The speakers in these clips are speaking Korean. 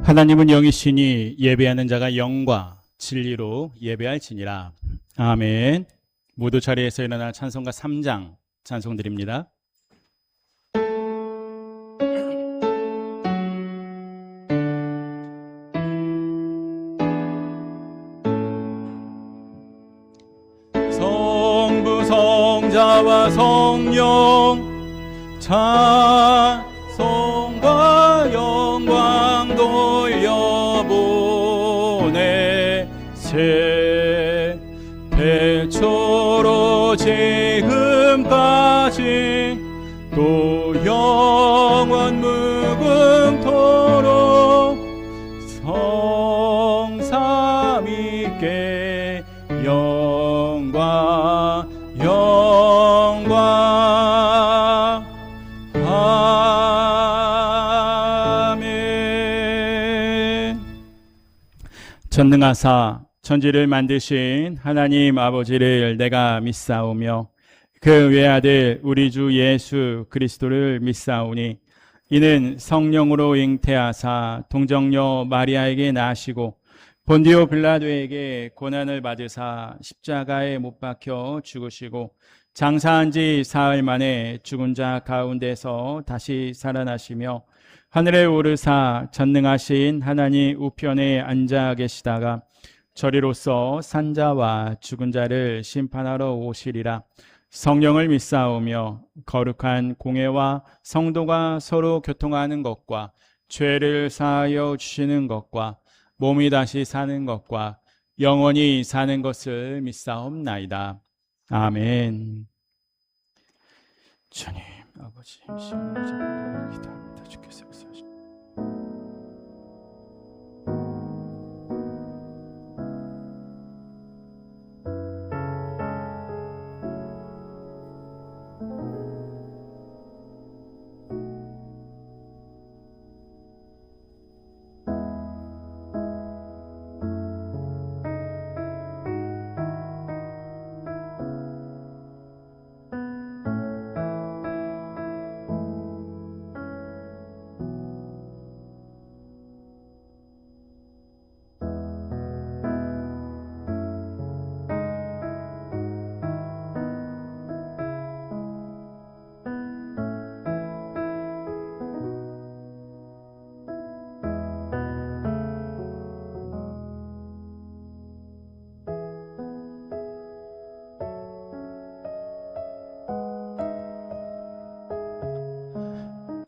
하나님은 영이시니 예배하는 자가 영과 진리로 예배할지니라. 아멘. 모두 자리에서 일어나 찬송가 3장 찬송 드립니다. 성부 성자와 성령 찬송과 영광 돌려보내 새 태초로 지금까지 또 영원 무궁토록 성삼위께 영광 아멘. 전능하사 천지를 만드신 하나님 아버지를 내가 믿사오며 그 외아들 우리 주 예수 그리스도를 믿사오니 이는 성령으로 잉태하사 동정녀 마리아에게 나시고 본디오 빌라도에게 고난을 받으사 십자가에 못 박혀 죽으시고 장사한 지 사흘 만에 죽은 자 가운데서 다시 살아나시며 하늘에 오르사 전능하신 하나님 우편에 앉아 계시다가 저리로서 산자와 죽은 자를 심판하러 오시리라. 성령을 믿사오며 거룩한 공회와 성도가 서로 교통하는 것과 죄를 사하여 주시는 것과 몸이 다시 사는 것과 영원히 사는 것을 믿사옵나이다. 아멘. 주님 아버지 신령하신 기도합니다. 주께서 역사하시옵소서.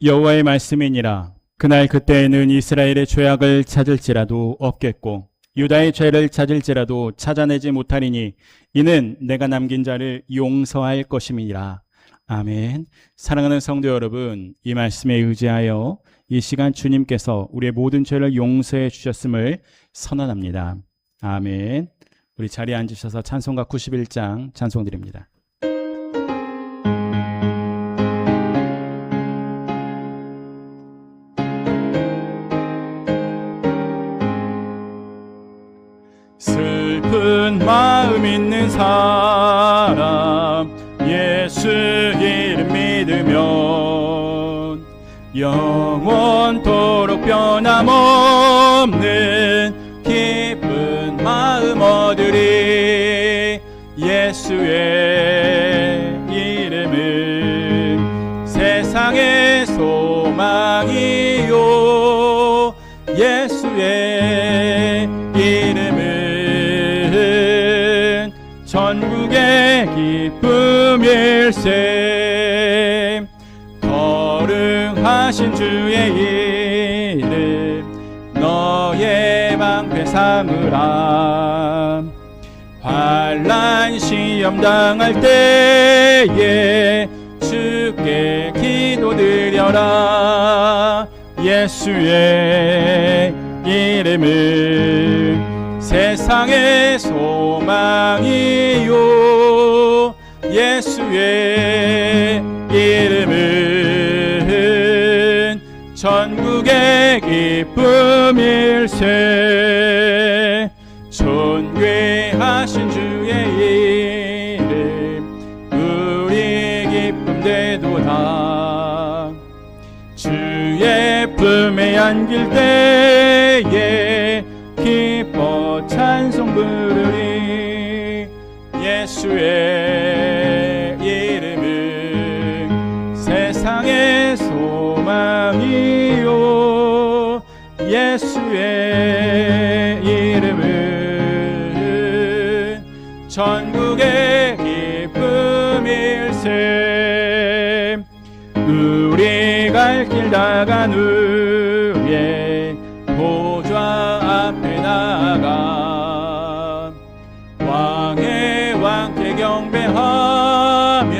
여호와의 말씀이니라. 그날 그때에는 이스라엘의 죄악을 찾을지라도 없겠고 유다의 죄를 찾을지라도 찾아내지 못하리니 이는 내가 남긴 자를 용서할 것임이니라. 아멘. 사랑하는 성도 여러분, 이 말씀에 의지하여 이 시간 주님께서 우리의 모든 죄를 용서해 주셨음을 선언합니다. 아멘. 우리 자리에 앉으셔서 찬송가 91장 찬송 드립니다. 슬픈 마음 있는 사람 예수 이름 믿으면 영원토록 변함없는 기쁜 마음 얻으리. 예수의 이름은 세상의 소망이요 예수의 이름은 전국의 기쁨일세. 거룩하신 주의 이름 너의 방패 삼으라. 환난 시험 당할 때에 주께 기도드려라. 예수의 이름은 세상의 소망이요 예수의 이름은 전국의 기쁨일세. 존귀하신 주의 이름 우리 기쁨 되도다. 주의 품 어둠에 안길 때에 기뻐 찬송 부르리. 예수의 이름은 세상의 소망이요, 예수의 이름은 전국의 기쁨일세. 우리 갈 길 다간 후에 보좌 앞에 나가 왕의 왕께 경배하며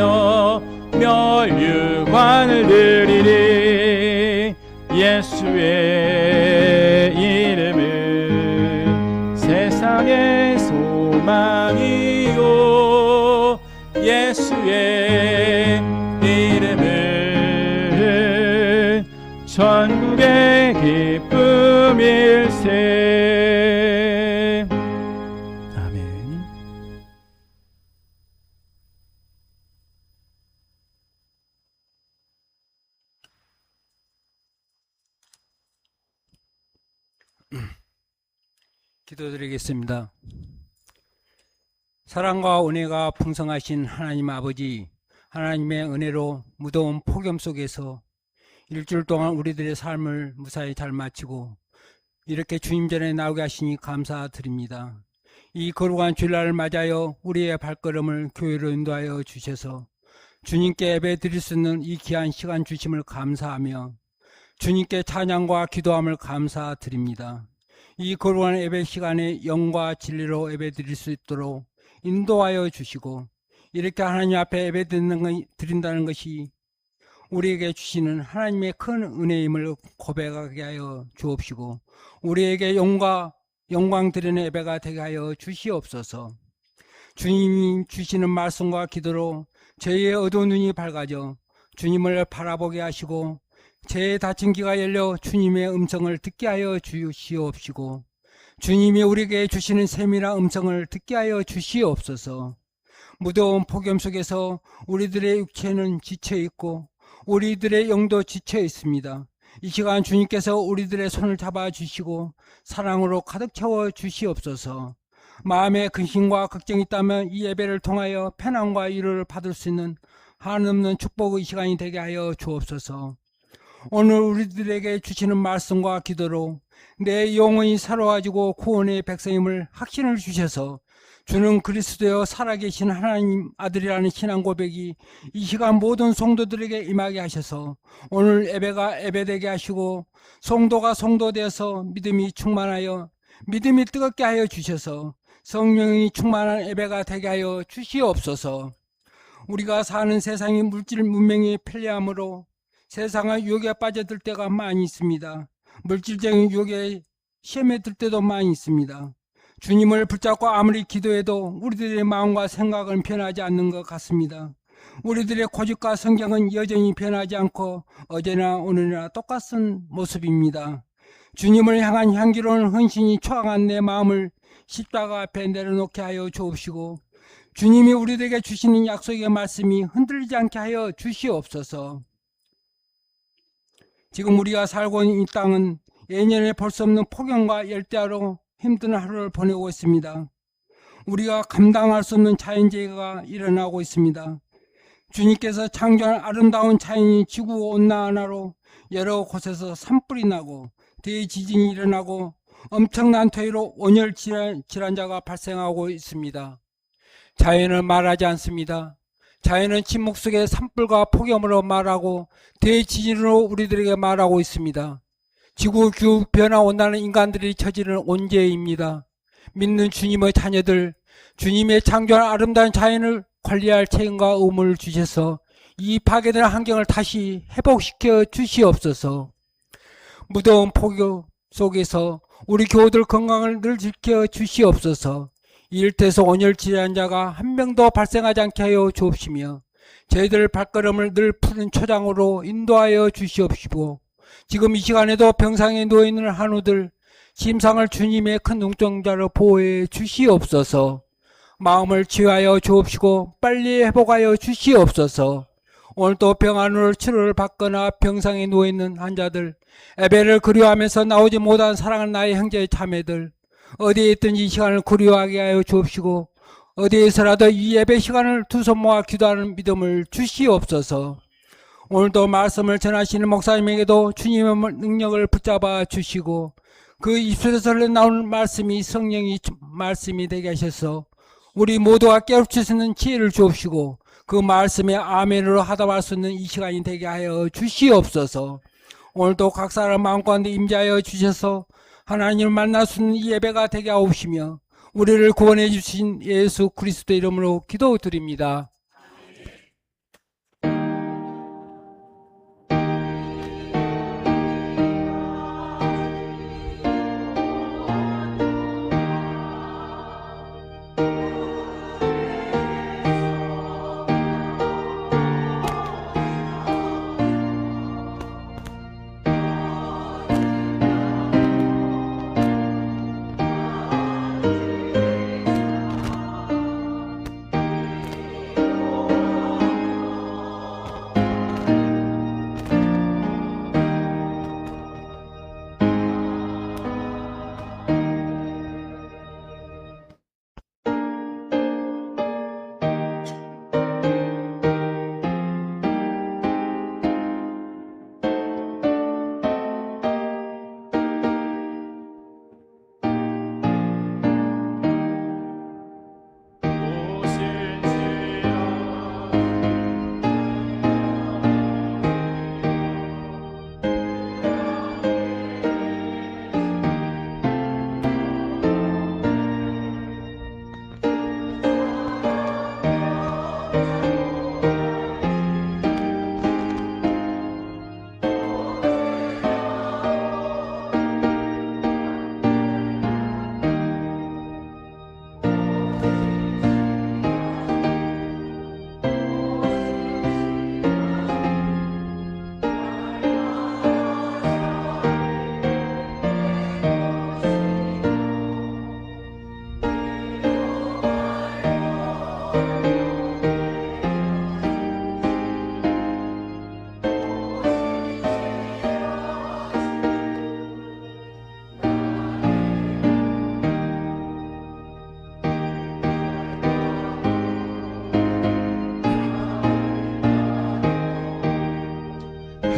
멸류관을 드리리. 예수의 이름은 세상의 소망이요, 예수의 이름은 전국의 기쁨일세. 아멘. 기도드리겠습니다. 사랑과 은혜가 풍성하신 하나님 아버지, 하나님의 은혜로 무더운 폭염 속에서 일주일 동안 우리들의 삶을 무사히 잘 마치고 이렇게 주님 전에 나오게 하시니 감사드립니다. 이 거룩한 주일날을 맞아요 우리의 발걸음을 교회로 인도하여 주셔서 주님께 예배 드릴 수 있는 이 귀한 시간 주심을 감사하며 주님께 찬양과 기도함을 감사드립니다. 이 거룩한 예배 시간에 영과 진리로 예배 드릴 수 있도록 인도하여 주시고, 이렇게 하나님 앞에 예배 드린다는 것이 우리에게 주시는 하나님의 큰 은혜임을 고백하게 하여 주옵시고, 우리에게 영광 드리는 예배가 되게 하여 주시옵소서. 주님이 주시는 말씀과 기도로 저희의 어두운 눈이 밝아져 주님을 바라보게 하시고, 제 닫힌 귀가 열려 주님의 음성을 듣게 하여 주시옵시고, 주님이 우리에게 주시는 세밀한 음성을 듣게 하여 주시옵소서. 무더운 폭염 속에서 우리들의 육체는 지쳐있고 우리들의 영도 지쳐 있습니다. 이 시간 주님께서 우리들의 손을 잡아주시고 사랑으로 가득 채워 주시옵소서. 마음에 근심과 걱정이 있다면 이 예배를 통하여 편안과 위로를 받을 수 있는 한없는 축복의 시간이 되게 하여 주옵소서. 오늘 우리들에게 주시는 말씀과 기도로 내 영혼이 살아가지고 구원의 백성임을 확신을 주셔서 주는 그리스도여 살아계신 하나님 아들이라는 신앙 고백이 이 시간 모든 성도들에게 임하게 하셔서 오늘 예배가 예배되게 하시고 성도가 성도되어서 믿음이 충만하여 믿음이 뜨겁게 하여 주셔서 성령이 충만한 예배가 되게 하여 주시옵소서. 우리가 사는 세상이 물질 문명의 편리함으로 세상의 유혹에 빠져들 때가 많이 있습니다. 물질적인 유혹에 시험에 들 때도 많이 있습니다. 주님을 붙잡고 아무리 기도해도 우리들의 마음과 생각은 변하지 않는 것 같습니다. 우리들의 고집과 성경은 여전히 변하지 않고 어제나 오늘이나 똑같은 모습입니다. 주님을 향한 향기로운 헌신이 초항한 내 마음을 십자가 앞에 내려놓게 하여 주옵시고, 주님이 우리들에게 주시는 약속의 말씀이 흔들리지 않게 하여 주시옵소서. 지금 우리가 살고 있는 이 땅은 예년에 볼 수 없는 폭염과 열대야로 힘든 하루를 보내고 있습니다. 우리가 감당할 수 없는 자연재해가 일어나고 있습니다. 주님께서 창조한 아름다운 자연이 지구온난화로 여러 곳에서 산불이 나고 대지진이 일어나고 엄청난 퇴위로 온열 질환자가 발생하고 있습니다. 자연은 말하지 않습니다. 자연은 침묵 속에 산불과 폭염으로 말하고 대지진으로 우리들에게 말하고 있습니다. 지구기후 변화온난화는 인간들이 저지른 온재입니다. 믿는 주님의 자녀들, 주님의 창조한 아름다운 자연을 관리할 책임과 의무를 주셔서 이 파괴된 환경을 다시 회복시켜 주시옵소서. 무더운 폭염 속에서 우리 교우들 건강을 늘 지켜 주시옵소서. 일태에서 온열 질환자가 한 명도 발생하지 않게 하여 주옵시며 저희들 발걸음을 늘 푸른 초장으로 인도하여 주시옵시고, 지금 이 시간에도 병상에 누워있는 한우들 심상을 주님의 큰 눈동자로 보호해 주시옵소서. 마음을 치유하여 주옵시고 빨리 회복하여 주시옵소서. 오늘도 병환으로 치료를 받거나 병상에 누워있는 환자들, 예배를 그리워하면서 나오지 못한 사랑하는 나의 형제 자매들, 어디에 있든지 이 시간을 그리워하게 하여 주옵시고 어디에서라도 이 예배 시간을 두 손 모아 기도하는 믿음을 주시옵소서. 오늘도 말씀을 전하시는 목사님에게도 주님의 능력을 붙잡아 주시고 그 입술에서 나오는 말씀이 성령이 말씀이 되게 하셔서 우리 모두가 깨우칠 수 있는 지혜를 주옵시고 그 말씀에 아멘으로 하답할 수 있는 이 시간이 되게 하여 주시옵소서. 오늘도 각 사람 마음가운데 임재하여 주셔서 하나님을 만날 수 있는 이 예배가 되게 하옵시며 우리를 구원해 주신 예수 그리스도 이름으로 기도드립니다.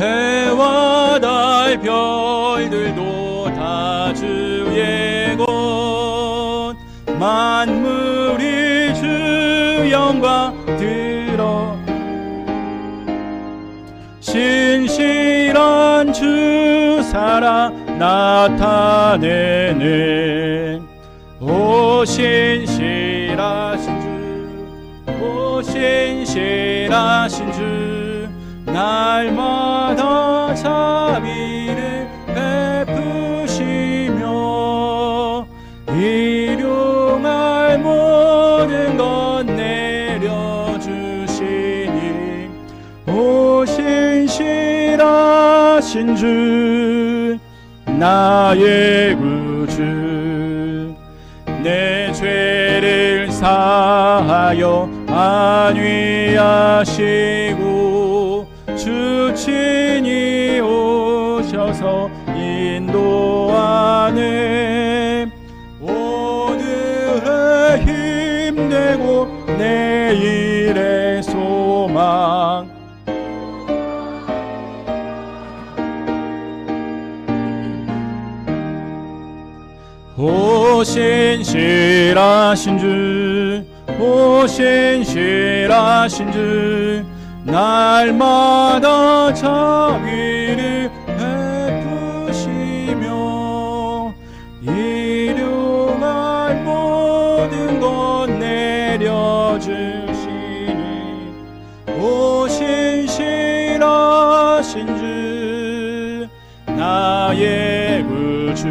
해와 달 별들도 다 주의 것 만물이 주 영광 들어 신실한 주 살아 나타내네. 오 신실하신 주, 오 신실하신 주, 날마다 자비를 베푸시며 일용할 모든 것 내려주시니 오 신실하신 주 나의 구주 내 죄를 사하여 안위하시고 주 친히 오셔서 인도하네. 오늘의 힘내고 내일의 소망 오 신실하신 주, 오 신실하신 주 날마다 자비를 베푸시며 일용할 모든 것 내려주시니 오 신실하신 주 나의 구주.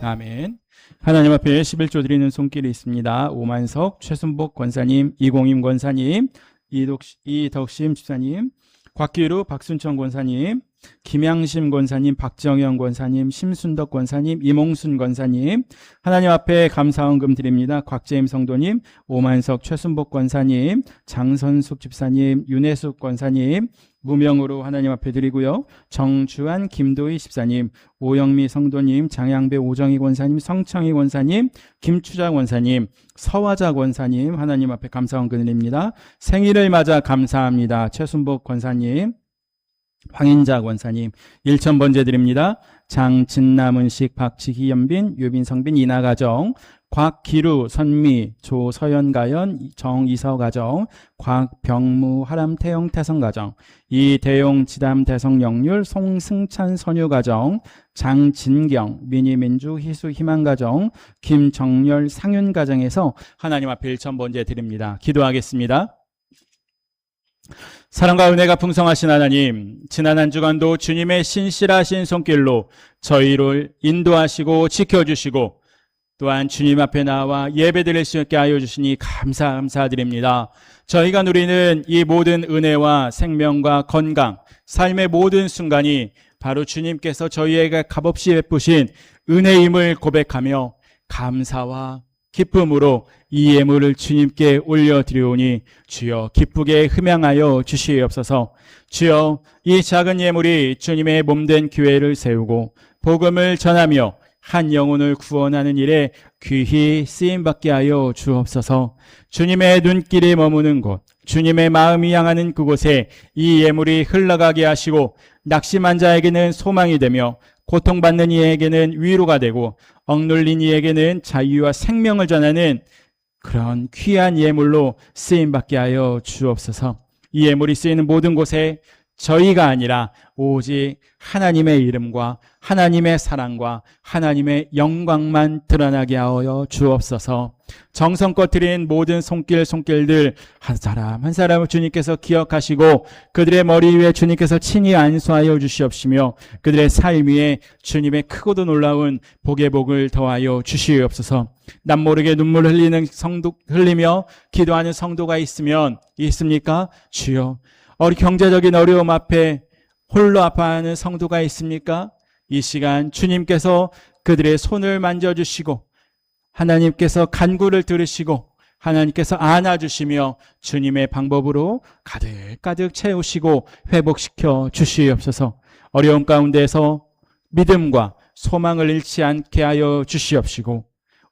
아멘. 하나님 앞에 11조 드리는 손길이 있습니다. 오만석, 최순복 권사님, 이공임 권사님, 이덕심 집사님, 곽기루, 박순천 권사님, 김양심 권사님, 박정영 권사님, 심순덕 권사님, 이몽순 권사님, 하나님 앞에 감사헌금 드립니다. 곽재임 성도님, 오만석 최순복 권사님, 장선숙 집사님, 윤혜숙 권사님, 무명으로 하나님 앞에 드리고요. 정주환, 김도희 집사님, 오영미 성도님, 장양배 오정희 권사님, 성청희 권사님, 김추자 권사님, 서화자 권사님, 하나님 앞에 감사헌금 드립니다. 생일을 맞아 감사합니다. 최순복 권사님, 황인자 권사님, 1,000번째 드립니다. 장진남은식, 박지희, 연빈, 유빈성빈, 이나가정, 곽기루, 선미, 조서연가연, 정이서가정, 곽병무, 하람태영, 태성가정, 이대용, 지담, 대성영률, 송승찬, 선유가정, 장진경, 미니민주, 희수, 희망가정, 김정열, 상윤가정에서 하나님 앞에 1,000번째 드립니다. 기도하겠습니다. 사랑과 은혜가 풍성하신 하나님, 지난 한 주간도 주님의 신실하신 손길로 저희를 인도하시고 지켜주시고 또한 주님 앞에 나와 예배드릴 수 있게 하여 주시니 감사드립니다. 저희가 누리는 이 모든 은혜와 생명과 건강, 삶의 모든 순간이 바로 주님께서 저희에게 값없이 베푸신 은혜임을 고백하며 감사와 기쁨으로 이 예물을 주님께 올려드리오니 주여 기쁘게 흠양하여 주시옵소서. 주여 이 작은 예물이 주님의 몸된 교회를 세우고 복음을 전하며 한 영혼을 구원하는 일에 귀히 쓰임받게 하여 주옵소서. 주님의 눈길이 머무는 곳, 주님의 마음이 향하는 그곳에 이 예물이 흘러가게 하시고 낙심한 자에게는 소망이 되며 고통받는 이에게는 위로가 되고 억눌린 이에게는 자유와 생명을 전하는 그런 귀한 예물로 쓰임받게 하여 주옵소서. 이 예물이 쓰이는 모든 곳에 저희가 아니라 오직 하나님의 이름과 하나님의 사랑과 하나님의 영광만 드러나게 하여 주옵소서. 정성껏 드린 모든 손길들 한 사람 한 사람을 주님께서 기억하시고 그들의 머리 위에 주님께서 친히 안수하여 주시옵시며 그들의 삶 위에 주님의 크고도 놀라운 복의 복을 더하여 주시옵소서. 남모르게 눈물을 흘리며 기도하는 성도가 있습니까? 주여, 경제적인 어려움 앞에 홀로 아파하는 성도가 있습니까? 이 시간 주님께서 그들의 손을 만져주시고 하나님께서 간구를 들으시고 하나님께서 안아주시며 주님의 방법으로 가득가득 채우시고 회복시켜 주시옵소서. 어려움 가운데서 믿음과 소망을 잃지 않게 하여 주시옵시고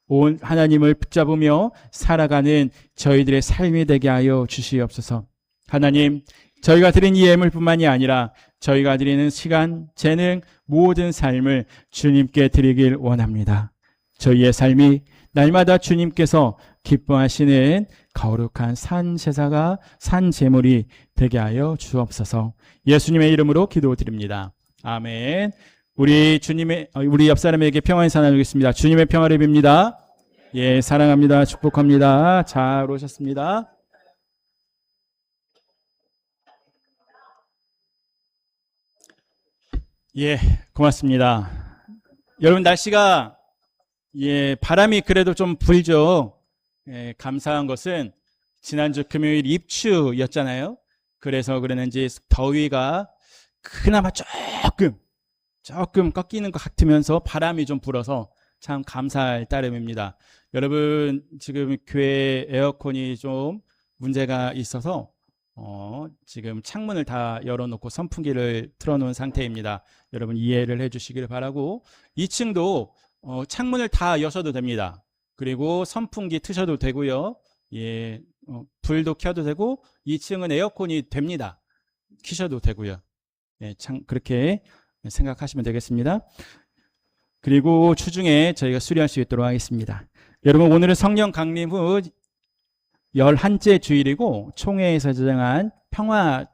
온 하나님을 붙잡으며 살아가는 저희들의 삶이 되게 하여 주시옵소서. 하나님, 저희가 드린 이 예물뿐만이 아니라 저희가 드리는 시간, 재능, 모든 삶을 주님께 드리길 원합니다. 저희의 삶이 날마다 주님께서 기뻐하시는 거룩한 산제사가 산제물이 되게 하여 주옵소서. 예수님의 이름으로 기도드립니다. 아멘. 우리 옆 사람에게 평안의 인사 나누겠습니다. 주님의 평화를 빕니다. 예, 사랑합니다. 축복합니다. 잘 오셨습니다. 예, 고맙습니다. 여러분, 날씨가 바람이 그래도 좀 불죠. 예, 감사한 것은 지난주 금요일 입추였잖아요. 그래서 그러는지 더위가 그나마 조금 꺾이는 것 같으면서 바람이 좀 불어서 참 감사할 따름입니다. 여러분, 지금 교회 에어컨이 좀 문제가 있어서 지금 창문을 다 열어놓고 선풍기를 틀어놓은 상태입니다. 여러분 이해를 해주시기를 바라고 2층도 창문을 다 여셔도 됩니다. 그리고 선풍기 트셔도 되고요. 예, 불도 켜도 되고 2층은 에어컨이 됩니다. 키셔도 되고요. 예, 그렇게 생각하시면 되겠습니다. 그리고 추중에 저희가 수리할 수 있도록 하겠습니다. 여러분, 오늘은 성령 강림 후 11째 주일이고 총회에서 제정한 평화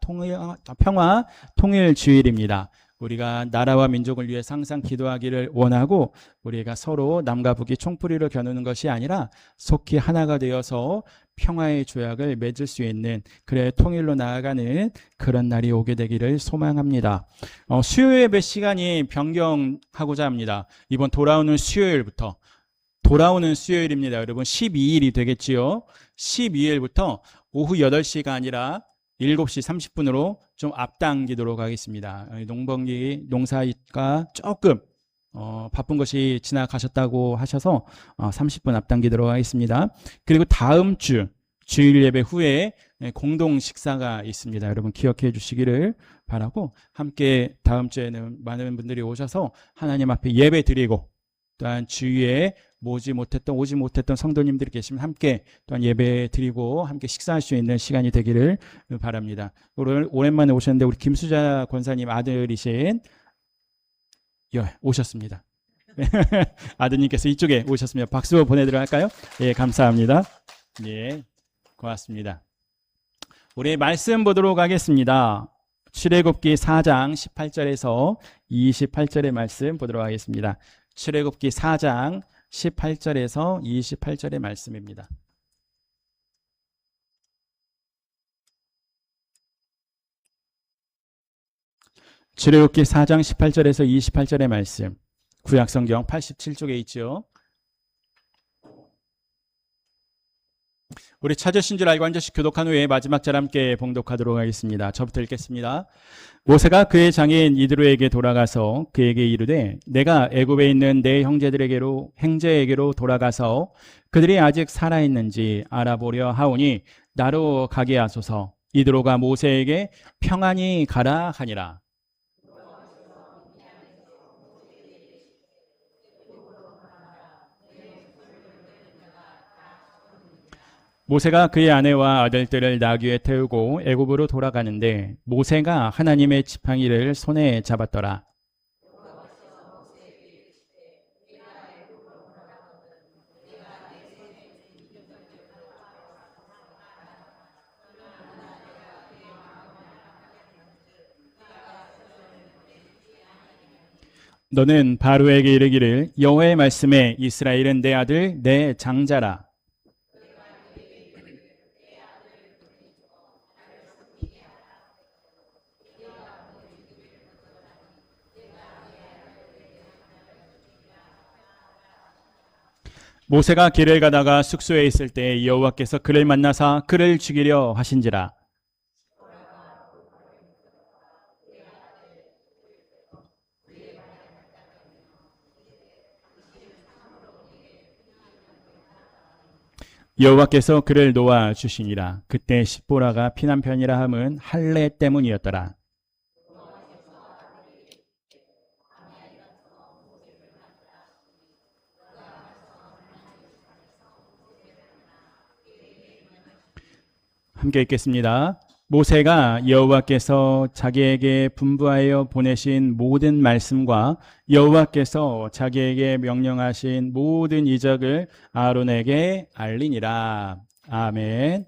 통일 주일입니다. 우리가 나라와 민족을 위해 항상 기도하기를 원하고 우리가 서로 남과 북이 총뿌리로 겨누는 것이 아니라 속히 하나가 되어서 평화의 조약을 맺을 수 있는 그래 통일로 나아가는 그런 날이 오게 되기를 소망합니다. 수요 예배 시간이 변경하고자 합니다. 이번 돌아오는 수요일부터 돌아오는 수요일입니다. 여러분 12일이 되겠지요. 12일부터 오후 8시가 아니라 7시 30분으로 좀 앞당기도록 하겠습니다. 농사가 조금 바쁜 것이 지나가셨다고 하셔서 30분 앞당기도록 하겠습니다. 그리고 다음 주 주일 예배 후에 공동 식사가 있습니다. 여러분 기억해 주시기를 바라고, 함께 다음 주에는 많은 분들이 오셔서 하나님 앞에 예배 드리고, 또한 주위에 오지 못했던 성도님들이 계시면 함께 또한 예배 드리고 함께 식사할 수 있는 시간이 되기를 바랍니다. 오랜만에 오셨는데 우리 김수자 권사님 아들이신 오셨습니다. 아드님께서 이쪽에 오셨습니다. 박수 보내드려 할까요? 예, 감사합니다. 예, 고맙습니다. 우리 말씀 보도록 하겠습니다. 출애굽기 4장 18절에서 28절의 말씀 보도록 하겠습니다. 출애굽기 4장 18절에서 28절의 말씀입니다. 출애굽기 4장 18절에서 28절의 말씀, 구약성경 87쪽에 있죠. 우리 찾으신 줄 알고 한 절씩 교독한 후에 마지막 절 함께 봉독하도록 하겠습니다. 저부터 읽겠습니다. 모세가 그의 장인 이드로에게 돌아가서 그에게 이르되, 내가 애굽에 있는 내 형제에게로 돌아가서 그들이 아직 살아있는지 알아보려 하오니 나로 가게 하소서. 이드로가 모세에게 평안히 가라 하니라. 모세가 그의 아내와 아들들을 나귀에 태우고 애굽으로 돌아가는데 모세가 하나님의 지팡이를 손에 잡았더라. 너는 바로에게 이르기를, 여호와의 말씀에 이스라엘은 내 아들 내 장자라. 모세가 길을 가다가 숙소에 있을 때 여호와께서 그를 만나사 그를 죽이려 하신지라. 여호와께서 그를 놓아 주시니라. 그때 십보라가 피난편이라 함은 할례 때문이었더라. 함께 읽겠습니다. 모세가 여호와께서 자기에게 분부하여 보내신 모든 말씀과 여호와께서 자기에게 명령하신 모든 이적을 아론에게 알리니라. 아멘.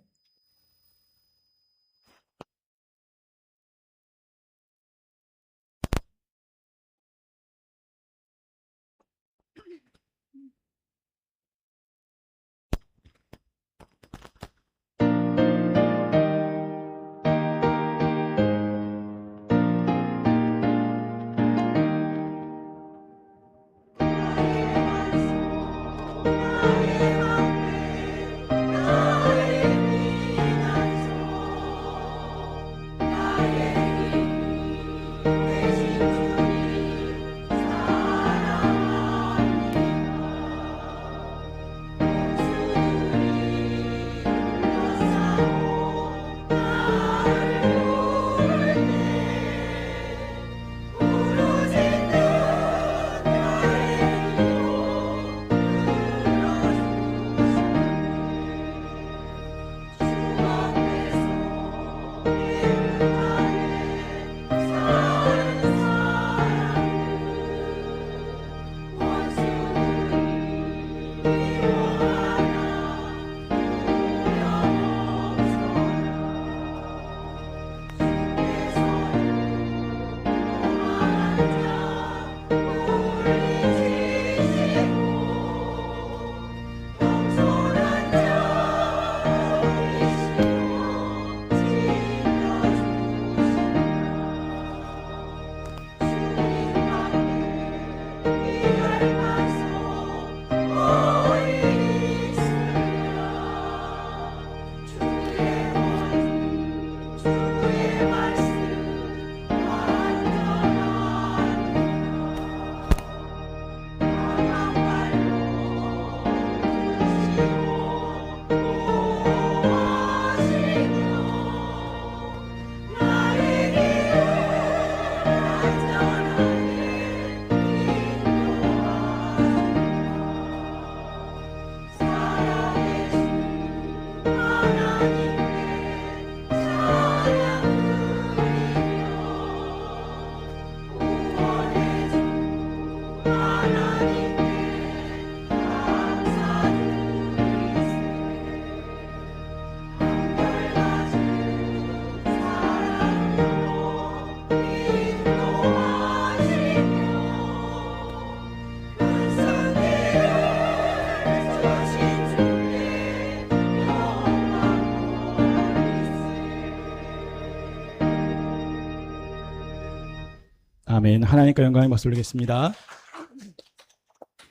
아멘. 하나님께 영광의 박수 올리겠습니다.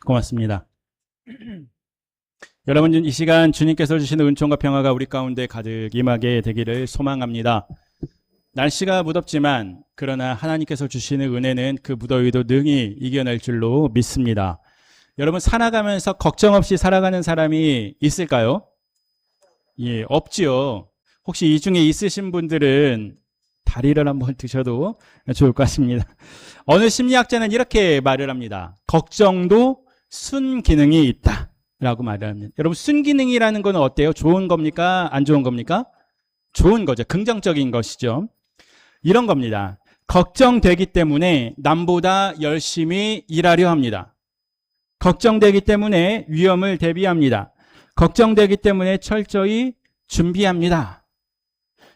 고맙습니다. 여러분, 이 시간 주님께서 주시는 은총과 평화가 우리 가운데 가득 임하게 되기를 소망합니다. 날씨가 무덥지만 그러나 하나님께서 주시는 은혜는 그 무더위도 능히 이겨낼 줄로 믿습니다. 여러분, 살아가면서 걱정 없이 살아가는 사람이 있을까요? 예, 없지요. 혹시 이 중에 있으신 분들은 다리를 한번 드셔도 좋을 것 같습니다. 어느 심리학자는 이렇게 말을 합니다. 걱정도 순기능이 있다 라고 말을 합니다. 여러분, 순기능이라는 건 어때요? 좋은 겁니까? 안 좋은 겁니까? 좋은 거죠. 긍정적인 것이죠. 이런 겁니다. 걱정되기 때문에 남보다 열심히 일하려 합니다. 걱정되기 때문에 위험을 대비합니다. 걱정되기 때문에 철저히 준비합니다.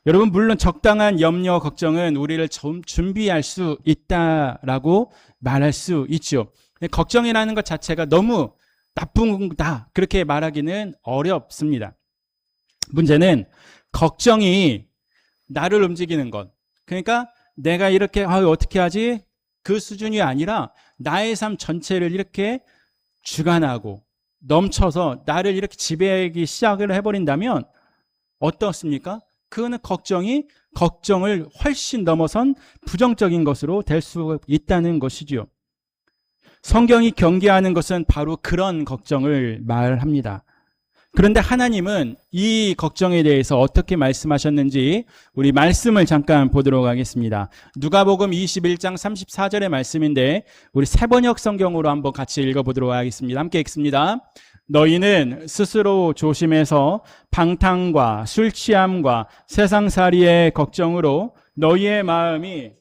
여러분, 물론 적당한 염려, 걱정은 우리를 좀 준비할 수 있다라고 말할 수 있죠. 걱정이라는 것 자체가 너무 나쁘다 그렇게 말하기는 어렵습니다. 문제는 걱정이 나를 움직이는 것, 그러니까 내가 이렇게 어떻게 하지? 그 수준이 아니라 나의 삶 전체를 이렇게 주관하고 넘쳐서 나를 이렇게 지배하기 시작을 해버린다면 어떻습니까? 그거는 걱정을 훨씬 넘어선 부정적인 것으로 될 수 있다는 것이지요. 성경이 경계하는 것은 바로 그런 걱정을 말합니다. 그런데 하나님은 이 걱정에 대해서 어떻게 말씀하셨는지 우리 말씀을 잠깐 보도록 하겠습니다. 누가복음 21장 34절의 말씀인데 우리 새번역 성경으로 한번 같이 읽어보도록 하겠습니다. 함께 읽습니다. 너희는 스스로 조심해서 방탕과 술 취함과 세상살이의 걱정으로 너희의 마음이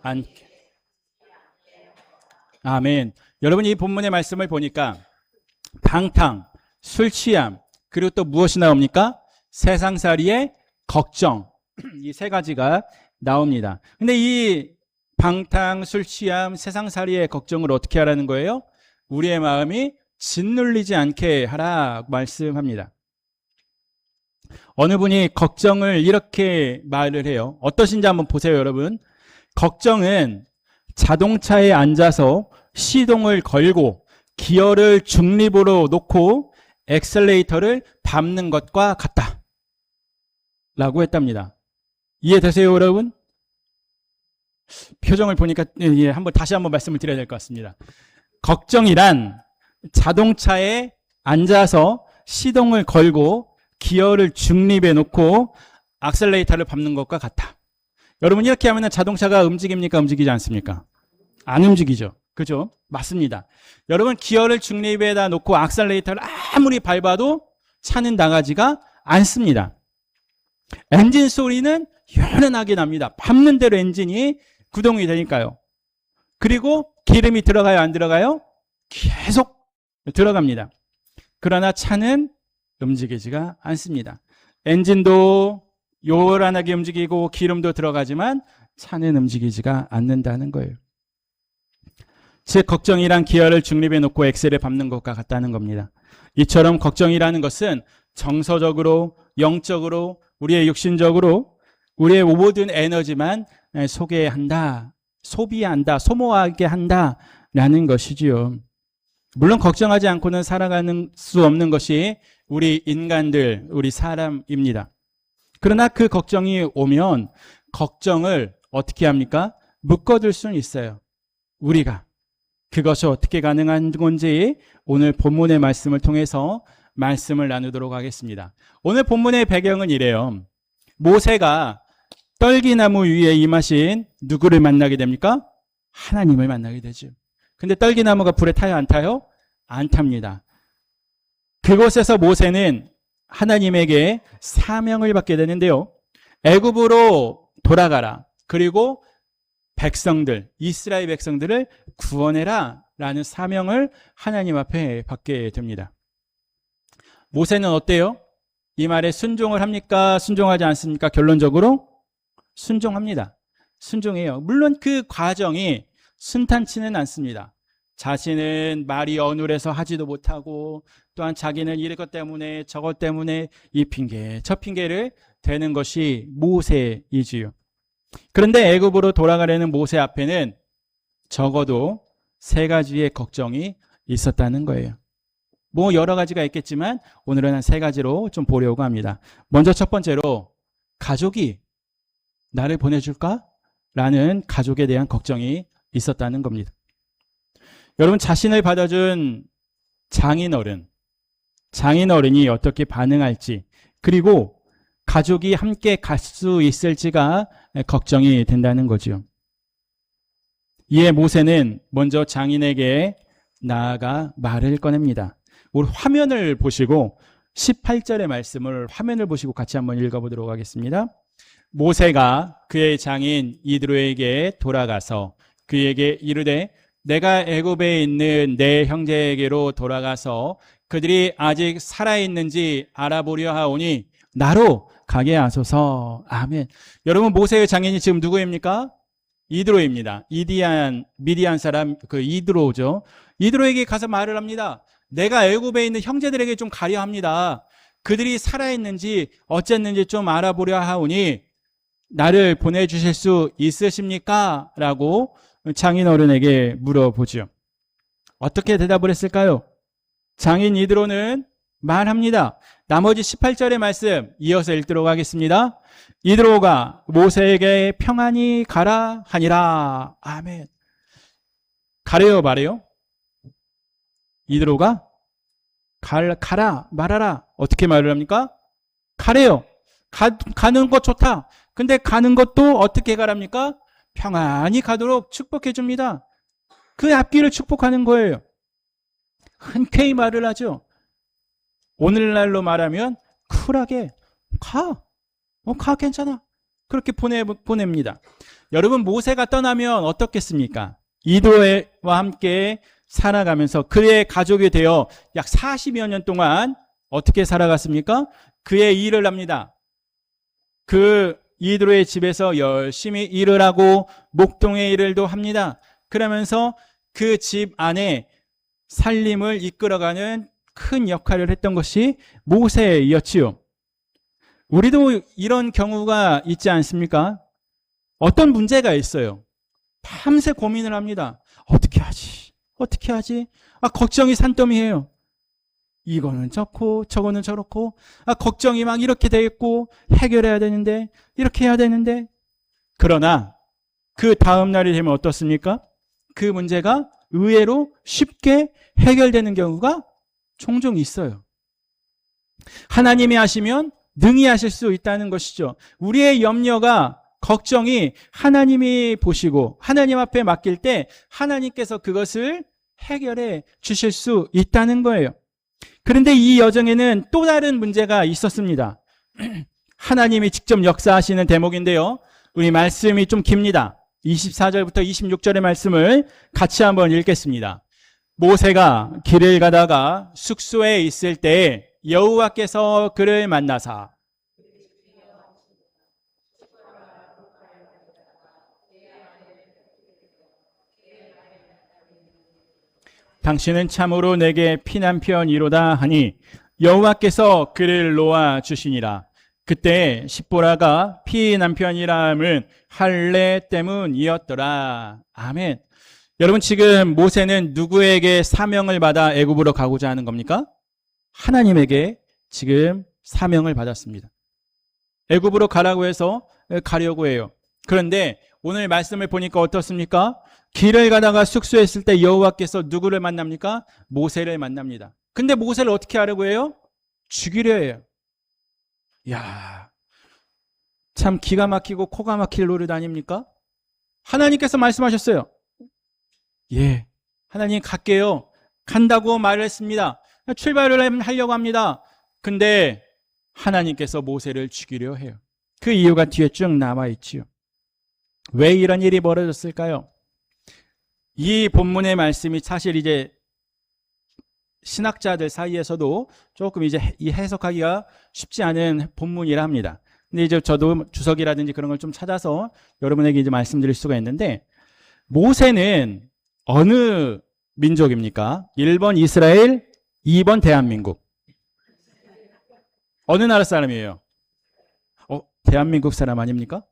않게. 아멘. 여러분, 이 본문의 말씀을 보니까 방탕, 술 취함, 그리고 또 무엇이 나옵니까? 세상살이의 걱정. 이 세 가지가 나옵니다. 근데 이 방탕, 술 취함, 세상살이의 걱정을 어떻게 하라는 거예요? 우리의 마음이 짓눌리지 않게 하라 말씀합니다. 어느 분이 걱정을 이렇게 말을 해요. 어떠신지 한번 보세요, 여러분. 걱정은 자동차에 앉아서 시동을 걸고 기어를 중립으로 놓고 엑셀레이터를 밟는 것과 같다 라고 했답니다. 이해되세요, 여러분? 표정을 보니까 다시 한번 말씀을 드려야 될 것 같습니다. 걱정이란 자동차에 앉아서 시동을 걸고 기어를 중립에 놓고 악셀레이터를 밟는 것과 같다. 여러분, 이렇게 하면 자동차가 움직입니까? 움직이지 않습니까? 안 움직이죠. 그죠? 맞습니다. 여러분, 기어를 중립에다 놓고 악셀레이터를 아무리 밟아도 차는 나가지가 않습니다. 엔진 소리는 현연하게 납니다. 밟는 대로 엔진이 구동이 되니까요. 그리고 기름이 들어가요, 안 들어가요? 계속 들어갑니다. 그러나 차는 움직이지가 않습니다. 엔진도 요란하게 움직이고 기름도 들어가지만 차는 움직이지가 않는다는 거예요. 즉, 걱정이란 기어를 중립에 놓고 엑셀에 밟는 것과 같다는 겁니다. 이처럼 걱정이라는 것은 정서적으로, 영적으로, 우리의 육신적으로 우리의 모든 에너지만 소비한다, 소모하게 한다라는 것이지요. 물론 걱정하지 않고는 살아가는 수 없는 것이 우리 인간들, 우리 사람입니다. 그러나 그 걱정이 오면 걱정을 어떻게 합니까? 묶어둘 수는 있어요. 우리가. 그것이 어떻게 가능한 건지 오늘 본문의 말씀을 통해서 말씀을 나누도록 하겠습니다. 오늘 본문의 배경은 이래요. 모세가 떨기나무 위에 임하신 누구를 만나게 됩니까? 하나님을 만나게 되죠. 근데 떨기나무가 불에 타요, 안 타요? 안 탑니다. 그곳에서 모세는 하나님에게 사명을 받게 되는데요. 애굽으로 돌아가라. 그리고 백성들, 이스라엘 백성들을 구원해라 라는 사명을 하나님 앞에 받게 됩니다. 모세는 어때요? 이 말에 순종을 합니까? 순종하지 않습니까? 결론적으로 순종합니다. 순종해요. 물론 그 과정이 순탄치는 않습니다. 자신은 말이 어눌해서 하지도 못하고 또한 자기는 이것 때문에 저것 때문에 이 핑계 저 핑계를 대는 것이 모세이지요. 그런데 애굽으로 돌아가려는 모세 앞에는 적어도 세 가지의 걱정이 있었다는 거예요. 뭐 여러 가지가 있겠지만 오늘은 한 세 가지로 좀 보려고 합니다. 먼저 첫 번째로 가족이 나를 보내줄까? 라는 가족에 대한 걱정이 있었다는 겁니다. 여러분, 자신을 받아준 장인어른이 어떻게 반응할지, 그리고 가족이 함께 갈 수 있을지가 걱정이 된다는 거죠. 이에 모세는 먼저 장인에게 나아가 말을 꺼냅니다. 우리 화면을 보시고 18절의 말씀을 화면을 보시고 같이 한번 읽어보도록 하겠습니다. 모세가 그의 장인 이드로에게 돌아가서 그에게 이르되 내가 애굽에 있는 내 형제에게로 돌아가서 그들이 아직 살아있는지 알아보려 하오니 나로 가게 하소서. 아멘. 여러분, 모세의 장인이 지금 누구입니까? 이드로입니다. 미디안 사람 이드로죠. 이드로에게 가서 말을 합니다. 내가 애굽에 있는 형제들에게 좀 가려 합니다. 그들이 살아있는지 어쨌는지 좀 알아보려 하오니 나를 보내주실 수 있으십니까? 라고 장인어른에게 물어보죠. 어떻게 대답을 했을까요? 장인 이드로는 말합니다. 나머지 18절의 말씀 이어서 읽도록 하겠습니다. 이드로가 모세에게 평안히 가라 하니라. 아멘. 가래요, 말해요? 이드로가 가라, 말하라. 어떻게 말을 합니까? 가래요. 가는 것 좋다. 근데 가는 것도 어떻게 가랍니까? 평안히 가도록 축복해 줍니다. 그 앞길을 축복하는 거예요. 흔쾌히 말을 하죠. 오늘날로 말하면 쿨하게 가. 괜찮아. 그렇게 보냅니다. 여러분, 모세가 떠나면 어떻겠습니까? 이드로와 함께 살아가면서 그의 가족이 되어 약 40여 년 동안 어떻게 살아갔습니까? 그의 일을 합니다. 그 이드로의 집에서 열심히 일을 하고 목동의 일을도 합니다. 그러면서 그 집 안에 살림을 이끌어가는 큰 역할을 했던 것이 모세였지요. 우리도 이런 경우가 있지 않습니까? 어떤 문제가 있어요. 밤새 고민을 합니다. 어떻게 하지? 걱정이 산더미예요. 이거는 저렇고 저거는 저렇고 걱정이 막 이렇게 돼 있고 해결해야 되는데 이렇게 해야 되는데, 그러나 그 다음 날이 되면 어떻습니까? 그 문제가 의외로 쉽게 해결되는 경우가 종종 있어요. 하나님이 하시면 능히 하실 수 있다는 것이죠. 우리의 염려가, 걱정이 하나님이 보시고 하나님 앞에 맡길 때 하나님께서 그것을 해결해 주실 수 있다는 거예요. 그런데 이 여정에는 또 다른 문제가 있었습니다. 하나님이 직접 역사하시는 대목인데요. 우리 말씀이 좀 깁니다. 24절부터 26절의 말씀을 같이 한번 읽겠습니다. 모세가 길을 가다가 숙소에 있을 때 여호와께서 그를 만나사 당신은 참으로 내게 피난편이로다 하니 여호와께서 그를 놓아 주시니라. 그때 십보라가 피난편이라 함은 할례 때문이었더라. 아멘. 여러분, 지금 모세는 누구에게 사명을 받아 애굽으로 가고자 하는 겁니까? 하나님에게 지금 사명을 받았습니다. 애굽으로 가라고 해서 가려고 해요. 그런데 오늘 말씀을 보니까 어떻습니까? 길을 가다가 숙소에 있을 때 여호와께서 누구를 만납니까? 모세를 만납니다. 근데 모세를 어떻게 하려고 해요? 죽이려 해요. 야, 참 기가 막히고 코가 막힐 노릇 아닙니까? 하나님께서 말씀하셨어요. 예, 하나님 갈게요. 간다고 말을 했습니다. 출발을 하려고 합니다. 근데 하나님께서 모세를 죽이려 해요. 그 이유가 뒤에 쭉 남아있지요. 왜 이런 일이 벌어졌을까요? 이 본문의 말씀이 사실 이제 신학자들 사이에서도 조금 이제 이 해석하기가 쉽지 않은 본문이라 합니다. 근데 이제 저도 주석이라든지 그런 걸 좀 찾아서 여러분에게 이제 말씀드릴 수가 있는데, 모세는 어느 민족입니까? 1번 이스라엘, 2번 대한민국. 어느 나라 사람이에요? 대한민국 사람 아닙니까?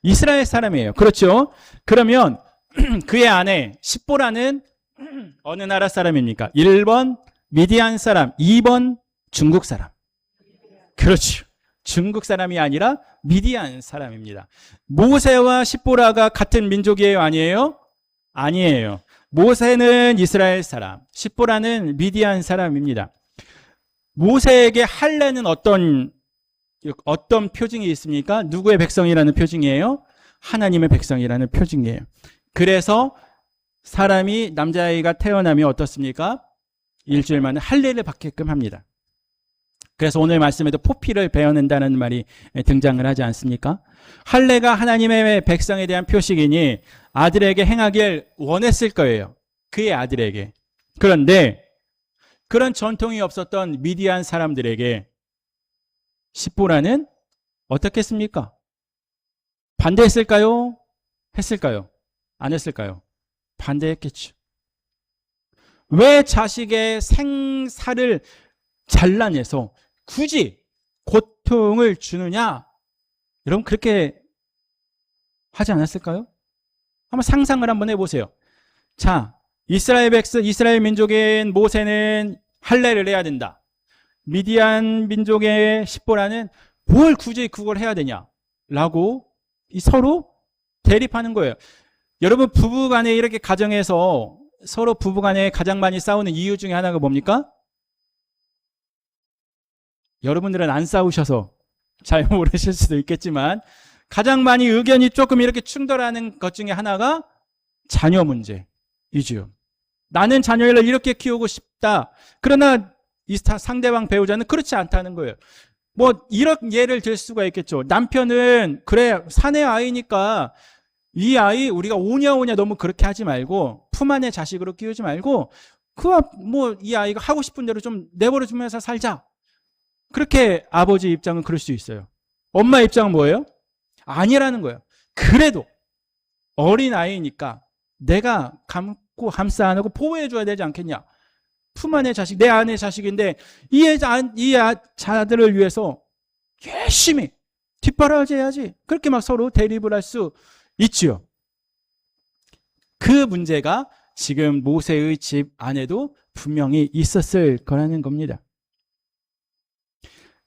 이스라엘 사람이에요. 그렇죠? 그러면 그의 아내 십보라는 어느 나라 사람입니까? 1번 미디안 사람, 2번 중국 사람. 그렇죠. 중국 사람이 아니라 미디안 사람입니다. 모세와 십보라가 같은 민족이에요? 아니에요? 아니에요. 모세는 이스라엘 사람, 십보라는 미디안 사람입니다. 모세에게 할례는 어떤 표징이 있습니까? 누구의 백성이라는 표징이에요? 하나님의 백성이라는 표징이에요. 그래서 사람이 남자아이가 태어나면 어떻습니까? 일주일 만에 할례를 받게끔 합니다. 그래서 오늘 말씀에도 포피를 베어낸다는 말이 등장을 하지 않습니까? 할례가 하나님의 백성에 대한 표식이니 아들에게 행하길 원했을 거예요. 그의 아들에게. 그런데 그런 전통이 없었던 미디안 사람들에게 십보라는 어떻게 했습니까? 반대했을까요? 했을까요? 안 했을까요? 반대했겠죠. 왜 자식의 생사를 잘라내서 굳이 고통을 주느냐? 여러분 그렇게 하지 않았을까요? 한번 상상을 한번 해보세요. 자, 이스라엘 민족인 모세는 할례를 해야 된다. 미디안 민족의 십보라는 뭘 굳이 그걸 해야 되냐? 라고 서로 대립하는 거예요. 여러분 부부간에 이렇게 가정에서 서로 부부간에 가장 많이 싸우는 이유 중에 하나가 뭡니까? 여러분들은 안 싸우셔서 잘 모르실 수도 있겠지만 가장 많이 의견이 조금 이렇게 충돌하는 것 중에 하나가 자녀 문제이죠. 나는 자녀를 이렇게 키우고 싶다. 그러나 이 상대방 배우자는 그렇지 않다는 거예요. 뭐 이런 예를 들 수가 있겠죠. 남편은 그래 사내 아이니까 이 아이 우리가 오냐오냐 너무 그렇게 하지 말고 품 안의 자식으로 키우지 말고 뭐 이 아이가 하고 싶은 대로 좀 내버려 주면서 살자. 그렇게 아버지 입장은 그럴 수 있어요. 엄마 입장은 뭐예요? 아니라는 거예요. 그래도 어린 아이니까 내가 감고 감싸 안고 보호해 줘야 되지 않겠냐. 품 안의 자식, 내 아내 자식인데 이 자들을 위해서 열심히 뒷바라지해야지. 그렇게 막 서로 대립을 할 수 있지요. 그 문제가 지금 모세의 집 안에도 분명히 있었을 거라는 겁니다.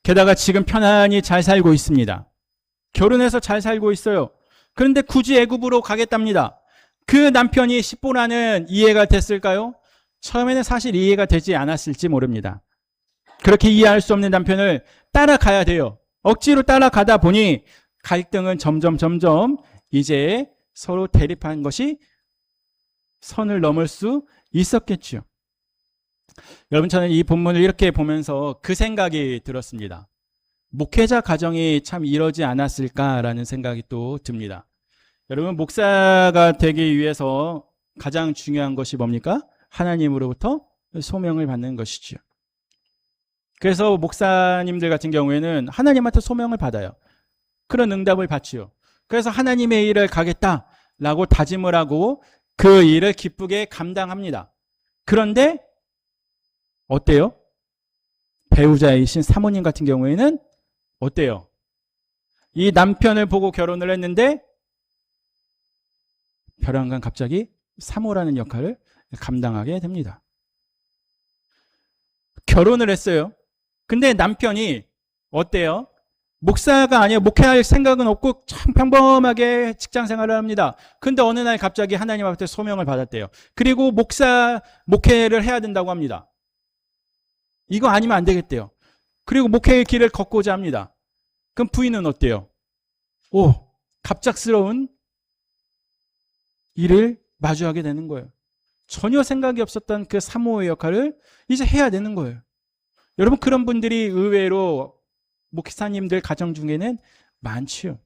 게다가 지금 편안히 잘 살고 있습니다. 결혼해서 잘 살고 있어요. 그런데 굳이 애굽으로 가겠답니다. 그 남편이 십보라는 이해가 됐을까요? 처음에는 사실 이해가 되지 않았을지 모릅니다. 그렇게 이해할 수 없는 남편을 따라가야 돼요. 억지로 따라가다 보니 갈등은 점점 이제 서로 대립한 것이 선을 넘을 수 있었겠죠. 여러분 저는 이 본문을 이렇게 보면서 그 생각이 들었습니다. 목회자 가정이 참 이러지 않았을까라는 생각이 또 듭니다. 여러분 목사가 되기 위해서 가장 중요한 것이 뭡니까? 하나님으로부터 소명을 받는 것이죠. 그래서 목사님들 같은 경우에는 하나님한테 소명을 받아요. 그런 응답을 받지요. 그래서 하나님의 일을 가겠다라고 다짐을 하고 그 일을 기쁘게 감당합니다. 그런데 어때요? 배우자이신 사모님 같은 경우에는 어때요? 이 남편을 보고 결혼을 했는데 벼랑간 갑자기 사모라는 역할을 감당하게 됩니다. 결혼을 했어요. 근데 남편이 어때요? 목사가 아니에요. 목회할 생각은 없고 참 평범하게 직장 생활을 합니다. 근데 어느 날 갑자기 하나님 앞에 소명을 받았대요. 그리고 목회를 해야 된다고 합니다. 이거 아니면 안 되겠대요. 그리고 목회의 길을 걷고자 합니다. 그럼 부인은 어때요? 갑작스러운 일을 마주하게 되는 거예요. 전혀 생각이 없었던 그 사모의 역할을 이제 해야 되는 거예요. 여러분 그런 분들이 의외로 목사님들 가정 중에는 많지요.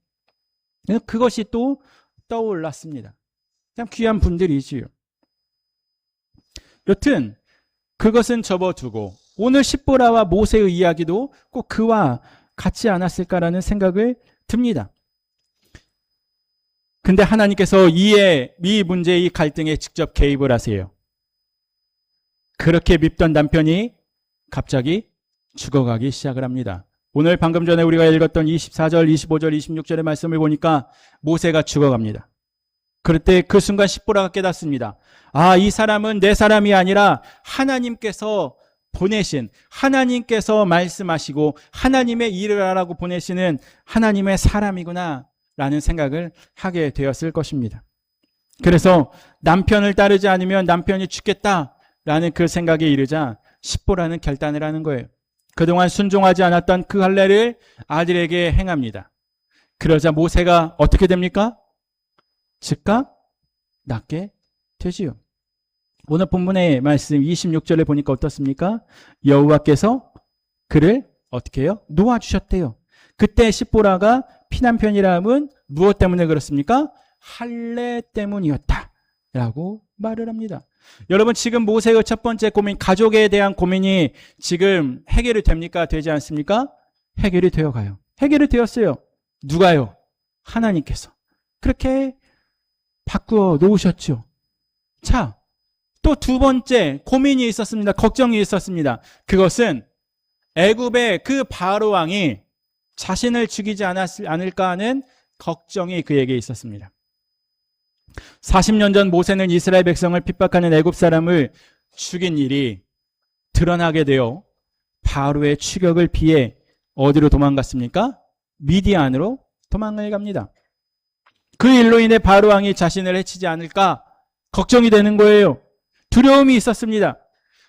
그것이 또 떠올랐습니다. 참 귀한 분들이지요. 여튼 그것은 접어두고 오늘 십보라와 모세의 이야기도 꼭 그와 같지 않았을까라는 생각을 듭니다. 근데 하나님께서 이 문제의 갈등에 직접 개입을 하세요. 그렇게 밉던 남편이 갑자기 죽어가기 시작을 합니다. 오늘 방금 전에 우리가 읽었던 24절, 25절, 26절의 말씀을 보니까 모세가 죽어갑니다. 그럴 때 그 순간 십보라가 깨닫습니다. 아, 이 사람은 내 사람이 아니라 하나님께서 보내신, 하나님께서 말씀하시고 하나님의 일을 하라고 보내시는 하나님의 사람이구나 라는 생각을 하게 되었을 것입니다. 그래서 남편을 따르지 않으면 남편이 죽겠다라는 그 생각에 이르자 십보라는 결단을 하는 거예요. 그동안 순종하지 않았던 그 할례를 아들에게 행합니다. 그러자 모세가 어떻게 됩니까? 즉각 낫게 되지요. 오늘 본문의 말씀 26절에 보니까 어떻습니까? 여호와께서 그를 어떻게 해요? 놓아주셨대요. 그때 십보라가 피난편이라 함은 무엇 때문에 그렇습니까? 할례 때문이었다 라고 말을 합니다. 여러분, 지금 모세의 첫 번째 고민, 가족에 대한 고민이 지금 해결이 됩니까? 되지 않습니까? 해결이 되어가요. 해결이 되었어요. 누가요? 하나님께서 그렇게 바꾸어 놓으셨죠. 자, 또 두 번째 고민이 있었습니다. 걱정이 있었습니다. 그것은 애굽의 그 바로 왕이 자신을 죽이지 않을까 하는 걱정이 그에게 있었습니다. 40년 전 모세는 이스라엘 백성을 핍박하는 애굽 사람을 죽인 일이 드러나게 되어 바로의 추격을 피해 어디로 도망갔습니까? 미디안으로 도망을 갑니다. 그 일로 인해 바로 왕이 자신을 해치지 않을까 걱정이 되는 거예요. 두려움이 있었습니다.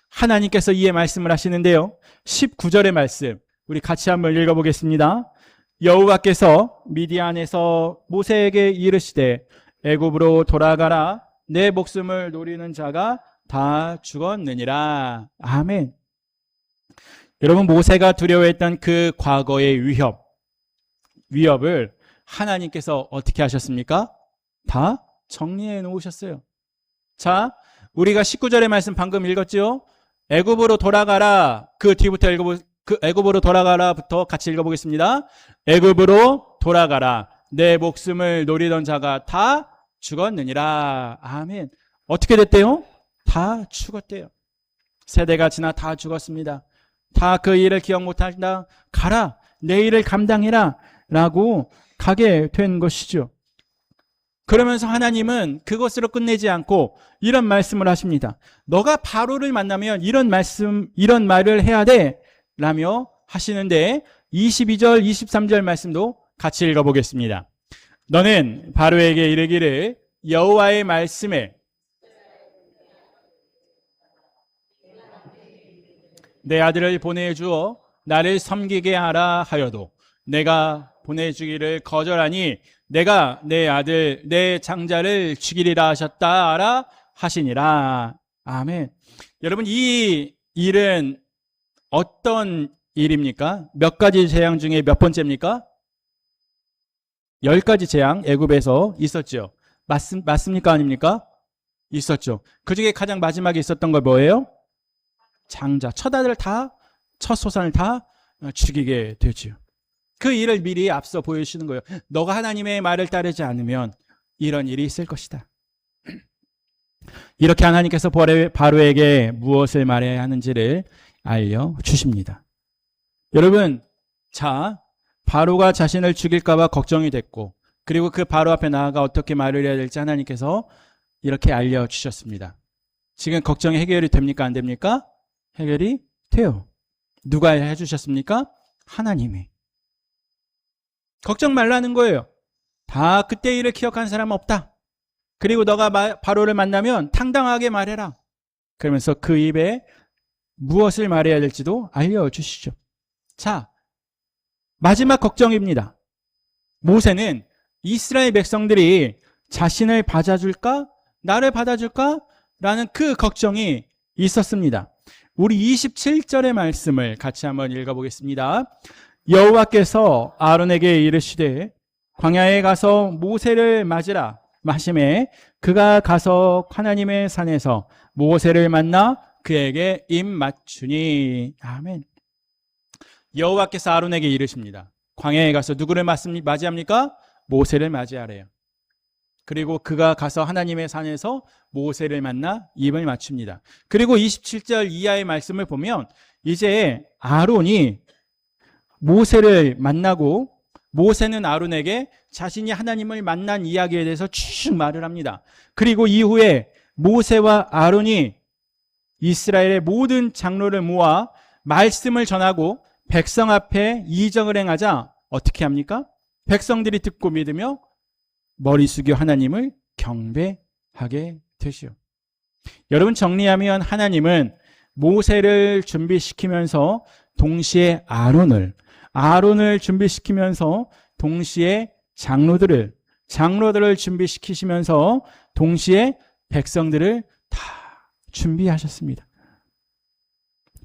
하나님께서 이에 말씀을 하시는데요. 19절의 말씀 우리 같이 한번 읽어보겠습니다. 여호와께서 미디안에서 모세에게 이르시되 애굽으로 돌아가라. 내 목숨을 노리는 자가 다 죽었느니라. 아멘. 여러분, 모세가 두려워했던 그 과거의 위협을 하나님께서 어떻게 하셨습니까? 다 정리해 놓으셨어요. 자, 우리가 19절의 말씀 방금 읽었죠? 애굽으로 돌아가라. 그 뒤부터 애굽으로 돌아가라부터 같이 읽어보겠습니다. 애굽으로 돌아가라. 내 목숨을 노리던 자가 다 죽었느니라. 아멘. 어떻게 됐대요? 다 죽었대요. 세대가 지나 다 죽었습니다. 다 그 일을 기억 못한다. 가라. 내 일을 감당해라. 라고 가게 된 것이죠. 그러면서 하나님은 그것으로 끝내지 않고 이런 말씀을 하십니다. 너가 바로를 만나면 이런 말을 해야 돼. 라며 하시는데 22절, 23절 말씀도 같이 읽어보겠습니다. 너는 바로에게 이르기를 여호와의 말씀에 내 아들을 보내주어 나를 섬기게 하라 하여도 내가 보내주기를 거절하니 내가 내 아들 내 장자를 죽이리라 하셨다라 하시니라. 아멘. 여러분, 이 일은 어떤 일입니까? 몇 가지 재앙 중에 몇 번째입니까? 10가지 재앙 애굽에서 있었죠. 맞습니까? 아닙니까? 있었죠. 그 중에 가장 마지막에 있었던 거 뭐예요? 장자, 첫 아들을 다, 첫 소산을 다 죽이게 되죠. 그 일을 미리 앞서 보여주시는 거예요. 너가 하나님의 말을 따르지 않으면 이런 일이 있을 것이다. 이렇게 하나님께서 바로에게 무엇을 말해야 하는지를 알려주십니다. 여러분, 자, 바로가 자신을 죽일까 봐 걱정이 됐고, 그리고 그 바로 앞에 나아가 어떻게 말을 해야 될지 하나님께서 이렇게 알려주셨습니다. 지금 걱정이 해결이 됩니까? 안 됩니까? 해결이 돼요. 누가 해주셨습니까? 하나님이. 걱정 말라는 거예요. 다 그때 일을 기억한 사람은 없다. 그리고 너가 바로를 만나면 당당하게 말해라. 그러면서 그 입에 무엇을 말해야 될지도 알려주시죠. 자, 마지막 걱정입니다. 모세는 이스라엘 백성들이 자신을 받아줄까? 나를 받아줄까? 라는 그 걱정이 있었습니다. 우리 27절의 말씀을 같이 한번 읽어보겠습니다. 여호와께서 아론에게 이르시되 광야에 가서 모세를 맞으라 마시매 그가 가서 하나님의 산에서 모세를 만나 그에게 입 맞추니. 아멘. 여호와께서 아론에게 이르십니다. 광야에 가서 누구를 맞이합니까? 모세를 맞이하래요. 그리고 그가 가서 하나님의 산에서 모세를 만나 입을 맞춥니다. 그리고 27절 이하의 말씀을 보면 이제 아론이 모세를 만나고 모세는 아론에게 자신이 하나님을 만난 이야기에 대해서 쭉 말을 합니다. 그리고 이후에 모세와 아론이 이스라엘의 모든 장로를 모아 말씀을 전하고 백성 앞에 이적을 행하자 어떻게 합니까? 백성들이 듣고 믿으며 머리 숙여 하나님을 경배하게 되시오. 여러분, 정리하면 하나님은 모세를 준비시키면서 동시에 아론을 준비시키면서 동시에 장로들을 준비시키시면서 동시에 백성들을 다 준비하셨습니다.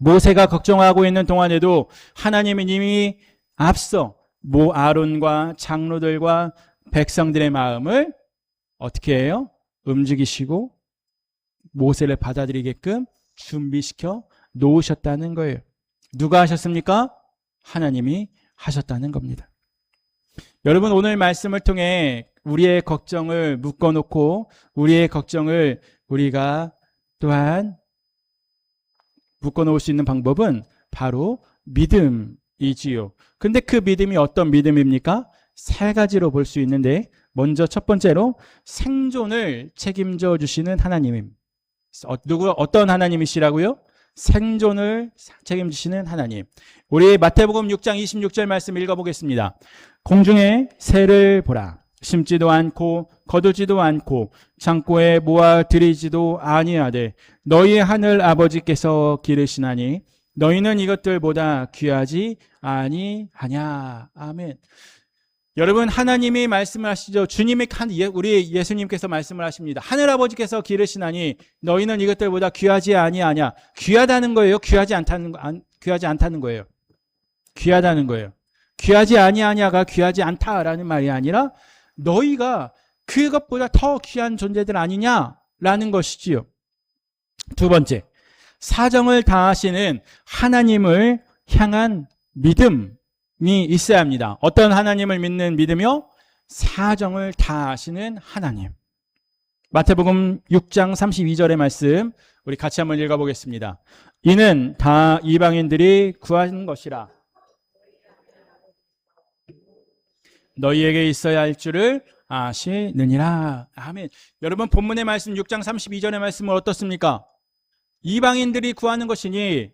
모세가 걱정하고 있는 동안에도 하나님은 이미 앞서 아론과 장로들과 백성들의 마음을 어떻게 해요? 움직이시고 모세를 받아들이게끔 준비시켜 놓으셨다는 거예요. 누가 하셨습니까? 하나님이 하셨다는 겁니다. 여러분, 오늘 말씀을 통해 우리의 걱정을 묶어놓고 우리의 걱정을 우리가 또한 묶어놓을 수 있는 방법은 바로 믿음이지요. 근데 그 믿음이 어떤 믿음입니까? 세 가지로 볼 수 있는데, 먼저 첫 번째로 생존을 책임져 주시는 하나님. 어떤 하나님이시라고요? 생존을 책임지시는 하나님. 우리 마태복음 6장 26절 말씀 읽어보겠습니다. 공중의 새를 보라. 심지도 않고 거두지도 않고 창고에 모아 들이지도 아니하되 너희 하늘 아버지께서 기르시나니 너희는 이것들보다 귀하지 아니하냐. 아멘. 여러분, 하나님이 말씀을 하시죠. 우리 예수님께서 말씀을 하십니다. 하늘 아버지께서 기르시나니 너희는 이것들보다 귀하지 아니하냐. 귀하다는 거예요? 귀하지 않다는 거예요? 귀하다는 거예요. 귀하지 아니하냐가 귀하지 않다라는 말이 아니라 너희가 그것보다 더 귀한 존재들 아니냐라는 것이지요. 두 번째, 사정을 다하시는 하나님을 향한 믿음이 있어야 합니다. 어떤 하나님을 믿는 믿음이요? 사정을 다하시는 하나님. 마태복음 6장 32절의 말씀 우리 같이 한번 읽어보겠습니다. 이는 다 이방인들이 구하는 것이라 너희에게 있어야 할 줄을 아시느니라. 아멘. 여러분, 본문의 말씀 6장 32절의 말씀은 어떻습니까? 이방인들이 구하는 것이니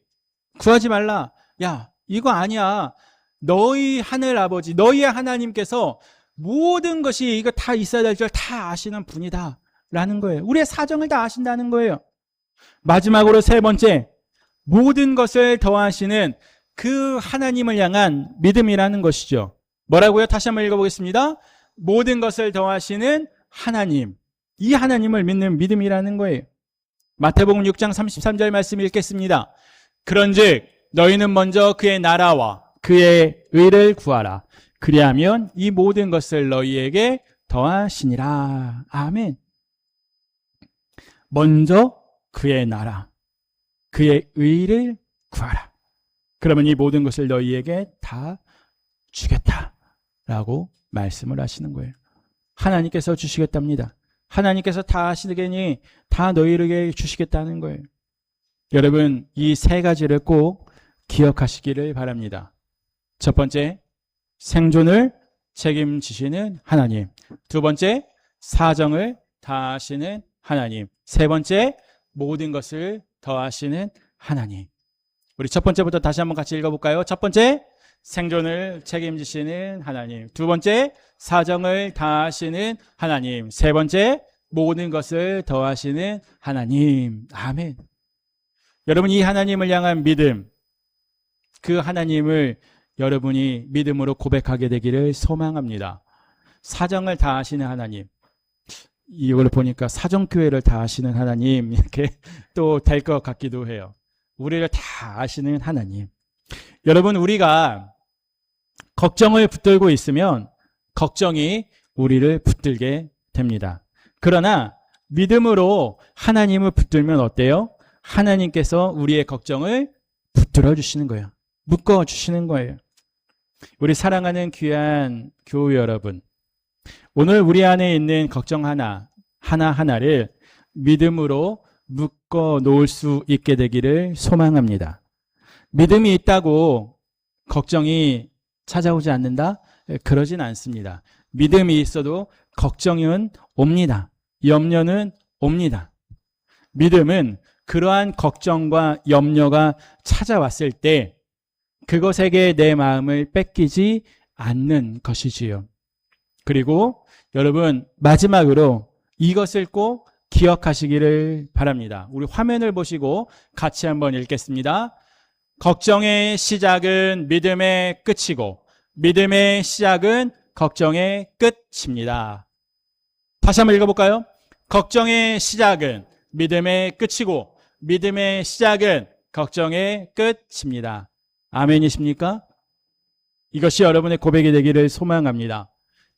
구하지 말라. 야, 이거 아니야. 너희 하늘 아버지, 너희의 하나님께서 모든 것이 이거 다 있어야 될 줄 다 아시는 분이다 라는 거예요. 우리의 사정을 다 아신다는 거예요. 마지막으로 세 번째, 모든 것을 더하시는 그 하나님을 향한 믿음이라는 것이죠. 뭐라고요? 다시 한번 읽어보겠습니다. 모든 것을 더하시는 하나님, 이 하나님을 믿는 믿음이라는 거예요. 마태복음 6장 33절 말씀 읽겠습니다. 그런즉 너희는 먼저 그의 나라와 그의 의를 구하라. 그리하면 이 모든 것을 너희에게 더하시니라. 아멘. 먼저 그의 나라, 그의 의를 구하라. 그러면 이 모든 것을 너희에게 다 주겠다라고 말씀을 하시는 거예요. 하나님께서 주시겠답니다. 하나님께서 다 하시겠니 다 너희에게 주시겠다는 거예요. 여러분, 이 세 가지를 꼭 기억하시기를 바랍니다. 첫 번째, 생존을 책임지시는 하나님. 두 번째, 사정을 다하시는 하나님. 세 번째, 모든 것을 더하시는 하나님. 우리 첫 번째부터 다시 한번 같이 읽어볼까요? 첫 번째, 생존을 책임지시는 하나님. 두 번째, 사정을 다하시는 하나님. 세 번째, 모든 것을 더하시는 하나님. 아멘. 여러분, 이 하나님을 향한 믿음, 그 하나님을 여러분이 믿음으로 고백하게 되기를 소망합니다. 사정을 다하시는 하나님. 이걸 보니까 사정교회를 다 아시는 하나님, 이렇게 또 될 것 같기도 해요. 우리를 다 아시는 하나님. 여러분, 우리가 걱정을 붙들고 있으면 걱정이 우리를 붙들게 됩니다. 그러나 믿음으로 하나님을 붙들면 어때요? 하나님께서 우리의 걱정을 붙들어 주시는 거예요. 묶어 주시는 거예요. 우리 사랑하는 귀한 교우 여러분, 오늘 우리 안에 있는 걱정 하나하나를 믿음으로 묶어 놓을 수 있게 되기를 소망합니다. 믿음이 있다고 걱정이 찾아오지 않는다? 그러진 않습니다. 믿음이 있어도 걱정은 옵니다. 염려는 옵니다. 믿음은 그러한 걱정과 염려가 찾아왔을 때 그것에게 내 마음을 뺏기지 않는 것이지요. 그리고 여러분, 마지막으로 이것을 꼭 기억하시기를 바랍니다. 우리 화면을 보시고 같이 한번 읽겠습니다. 걱정의 시작은 믿음의 끝이고 믿음의 시작은 걱정의 끝입니다. 다시 한번 읽어볼까요? 걱정의 시작은 믿음의 끝이고 믿음의 시작은 걱정의 끝입니다. 아멘이십니까? 이것이 여러분의 고백이 되기를 소망합니다.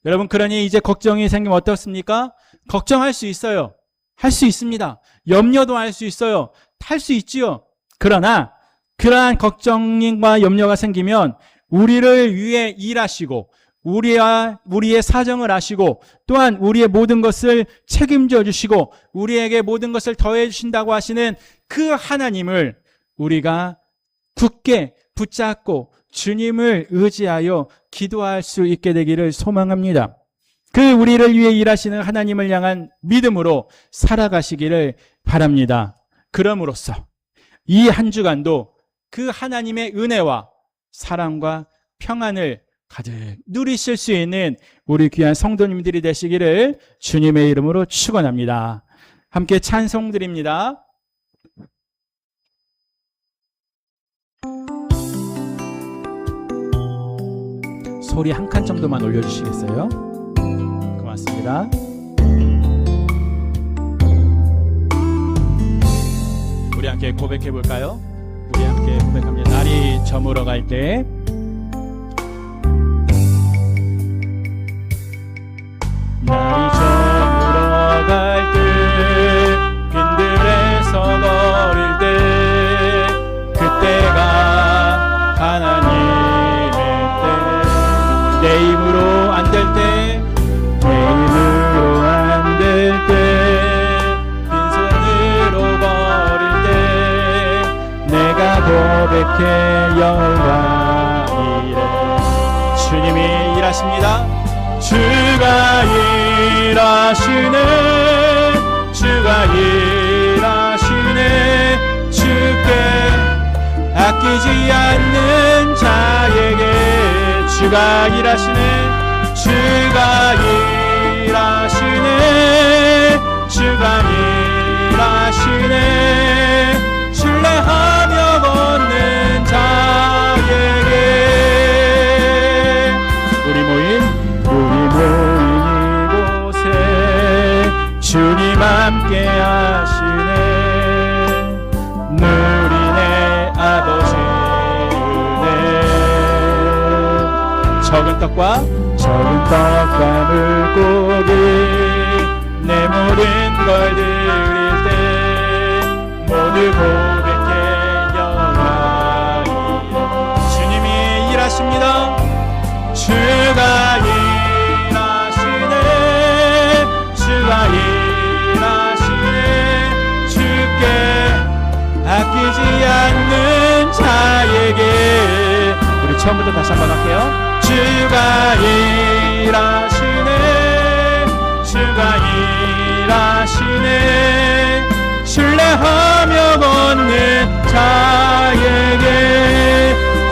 여러분, 그러니 이제 걱정이 생기면 어떻습니까? 걱정할 수 있어요. 할 수 있습니다. 염려도 할 수 있어요. 할 수 있지요. 그러나 그러한 걱정과 염려가 생기면 우리를 위해 일하시고 우리의 사정을 아시고 또한 우리의 모든 것을 책임져 주시고 우리에게 모든 것을 더해 주신다고 하시는 그 하나님을 우리가 굳게 붙잡고 주님을 의지하여 기도할 수 있게 되기를 소망합니다. 그 우리를 위해 일하시는 하나님을 향한 믿음으로 살아가시기를 바랍니다. 그럼으로써 이 한 주간도 그 하나님의 은혜와 사랑과 평안을 가득 누리실 수 있는 우리 귀한 성도님들이 되시기를 주님의 이름으로 축원합니다. 함께 찬송 드립니다. 소리 한 칸 정도만 올려주시겠어요? 고맙습니다. 우리 함께 고백해 볼까요? 우리 함께 고백합니다. 날이 저물어 갈 때 날이 저물어 갈 때 빈들에서 거릴 때 그때가 하나님의 때 내 힘으로 안 될 때 내 힘으로 안 될 때 빈손으로 거릴 때 내가 고백해 영광이래. 주님이 일하십니다. 주가 일하시네. 주가 일하시네. 주께 아끼지 않는 자에게 주가 일하시네. 주가 일하시네. 주가 일하시네. 신뢰하며 걷는 자에게 우리 모인 이곳에 주님 함께 하시네. 누리네 아버지 은혜. 적은 떡과 물고기 내 모든 걸 드릴 때 모두 고백해 영광이. 주님이 일하십니다. 주가 주가 일하시네. 주께 아끼지 않는 자에게 우리 처음부터 다시 한번 할게요. 주가 일하시네. 주가 일하시네. 신뢰하며 걷는 자에게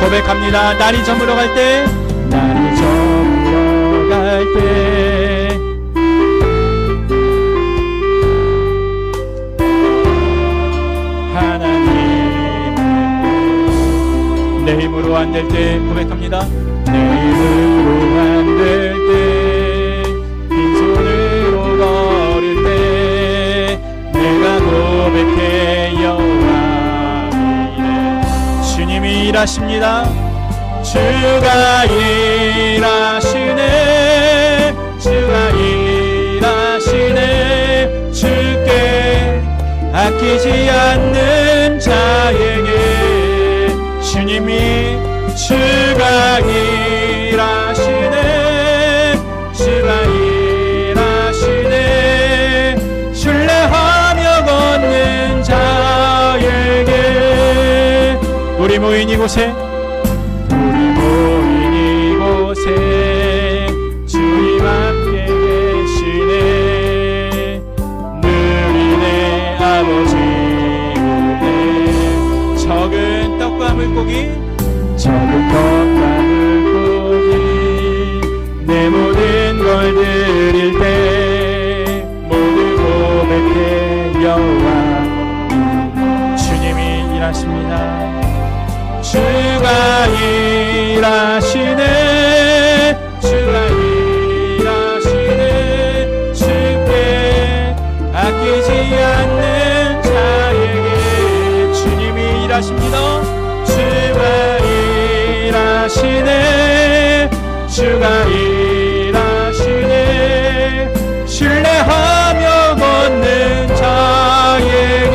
고백합니다. 날이 저물어 갈 때 날이 저물어 갈 때 내 힘으로 안 될 때 고백합니다. 내 힘으로 안 될 때 빈손으로 걸을 때 내가 고백해 영광이래. 주님이 일하십니다. 주가 일하시네. 주가 일하시네. 주께 아끼지 않는 자에게 주님이 주가 일하시네. 주가 우리 모인 이곳에 주님 함께 계시네. 느리네 아버지 은혜. 적은 떡과 물고기 내 모든 걸 드릴 때 모두 고백해 여호와. 주님이 일하십니다. 주가 일하시네. 주가 일하시네. 주께 아끼지 않는 자에게 주님이 일하십니다. 주가 일하시네. 주가 일하시네. 신뢰하며 걷는 자에게.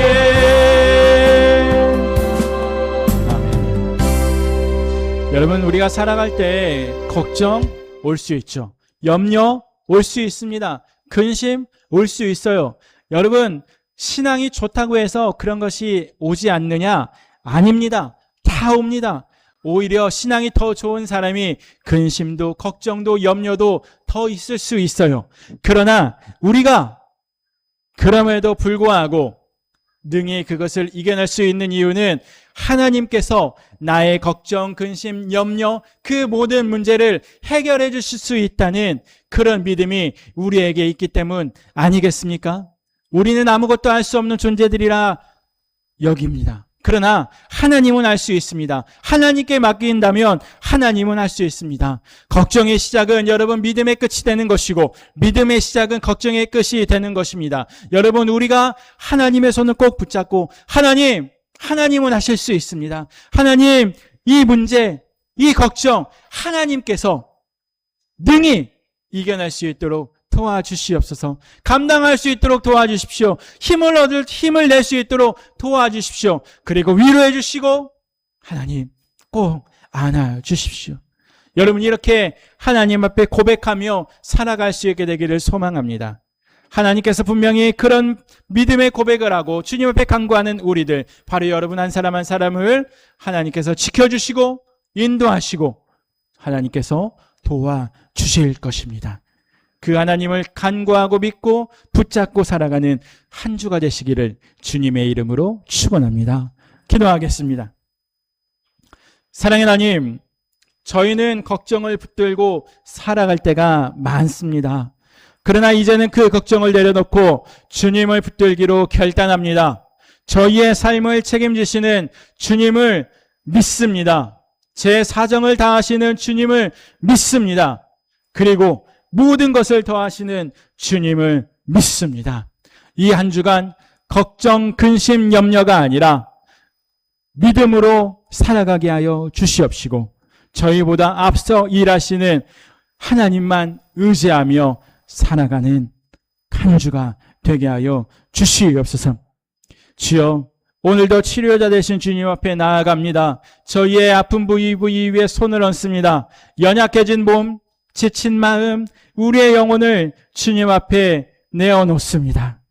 여러분, 우리가 살아갈 때 걱정 올 수 있죠. 염려 올 수 있습니다. 근심 올 수 있어요. 여러분, 신앙이 좋다고 해서 그런 것이 오지 않느냐? 아닙니다. 다 옵니다. 오히려 신앙이 더 좋은 사람이 근심도 걱정도 염려도 더 있을 수 있어요. 그러나 우리가 그럼에도 불구하고 능히 그것을 이겨낼 수 있는 이유는 하나님께서 나의 걱정, 근심, 염려 그 모든 문제를 해결해 주실 수 있다는 그런 믿음이 우리에게 있기 때문 아니겠습니까? 우리는 아무것도 할 수 없는 존재들이라 여깁니다. 그러나 하나님은 알 수 있습니다. 하나님께 맡긴다면 하나님은 알 수 있습니다. 걱정의 시작은 여러분 믿음의 끝이 되는 것이고 믿음의 시작은 걱정의 끝이 되는 것입니다. 여러분, 우리가 하나님의 손을 꼭 붙잡고 하나님은 하실 수 있습니다. 하나님, 이 문제, 이 걱정 하나님께서 능히 이겨낼 수 있도록 도와주시옵소서. 감당할 수 있도록 도와주십시오. 힘을 낼 수 있도록 도와주십시오. 그리고 위로해 주시고 하나님 꼭 안아주십시오. 여러분, 이렇게 하나님 앞에 고백하며 살아갈 수 있게 되기를 소망합니다. 하나님께서 분명히 그런 믿음의 고백을 하고 주님 앞에 간구하는 우리들, 바로 여러분 한 사람 한 사람을 하나님께서 지켜주시고 인도하시고 하나님께서 도와주실 것입니다. 그 하나님을 간구하고 믿고 붙잡고 살아가는 한 주가 되시기를 주님의 이름으로 축원합니다. 기도하겠습니다. 사랑의 하나님, 저희는 걱정을 붙들고 살아갈 때가 많습니다. 그러나 이제는 그 걱정을 내려놓고 주님을 붙들기로 결단합니다. 저희의 삶을 책임지시는 주님을 믿습니다. 제 사정을 다하시는 주님을 믿습니다. 그리고 모든 것을 더하시는 주님을 믿습니다. 이 한 주간 걱정, 근심, 염려가 아니라 믿음으로 살아가게 하여 주시옵시고 저희보다 앞서 일하시는 하나님만 의지하며 살아가는 한 주가 되게 하여 주시옵소서. 주여, 오늘도 치료자 되신 주님 앞에 나아갑니다. 저희의 아픈 부위 위에 손을 얹습니다. 연약해진 몸, 지친 마음, 우리의 영혼을 주님 앞에 내어놓습니다.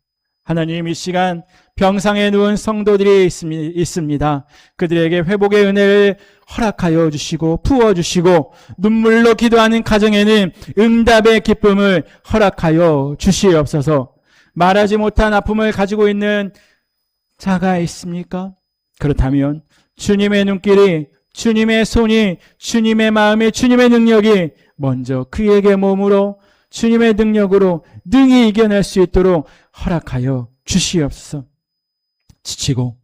하나님, 이 시간 병상에 누운 성도들이 있습니다. 그들에게 회복의 은혜를 허락하여 주시고 부어주시고 눈물로 기도하는 가정에는 응답의 기쁨을 허락하여 주시옵소서. 말하지 못한 아픔을 가지고 있는 자가 있습니까? 그렇다면 주님의 눈길이, 주님의 손이, 주님의 마음이, 주님의 능력이 먼저 그에게 몸으로 주님의 능력으로 능히 이겨낼 수 있도록 허락하여 주시옵소서. 지치고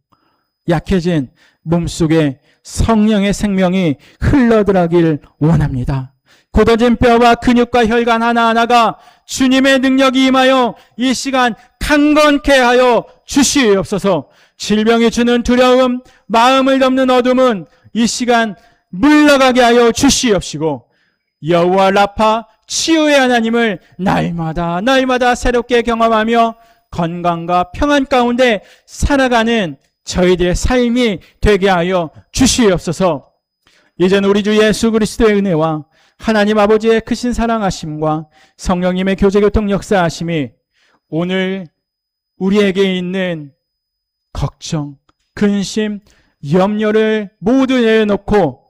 약해진 몸속에 성령의 생명이 흘러들어가길 원합니다. 굳어진 뼈와 근육과 혈관 하나하나가 주님의 능력이 임하여 이 시간 강건케 하여 주시옵소서. 질병이 주는 두려움, 마음을 덮는 어둠은 이 시간 물러가게 하여 주시옵시고 여호와 라파 치유의 하나님을 날마다 새롭게 경험하며 건강과 평안 가운데 살아가는 저희들의 삶이 되게 하여 주시옵소서. 이제는 우리 주 예수 그리스도의 은혜와 하나님 아버지의 크신 사랑하심과 성령님의 교제교통 역사하심이 오늘 우리에게 있는 걱정, 근심, 염려를 모두 내려놓고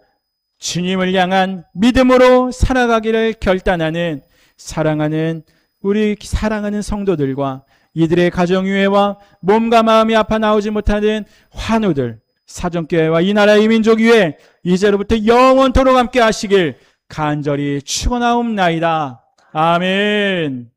주님을 향한 믿음으로 살아가기를 결단하는 우리 사랑하는 성도들과 이들의 가정위회와 몸과 마음이 아파 나오지 못하는 환우들, 사정교회와 이 나라의 민족 위에 이제로부터 영원토록 함께 하시길 간절히 축원하옵나이다. 아멘.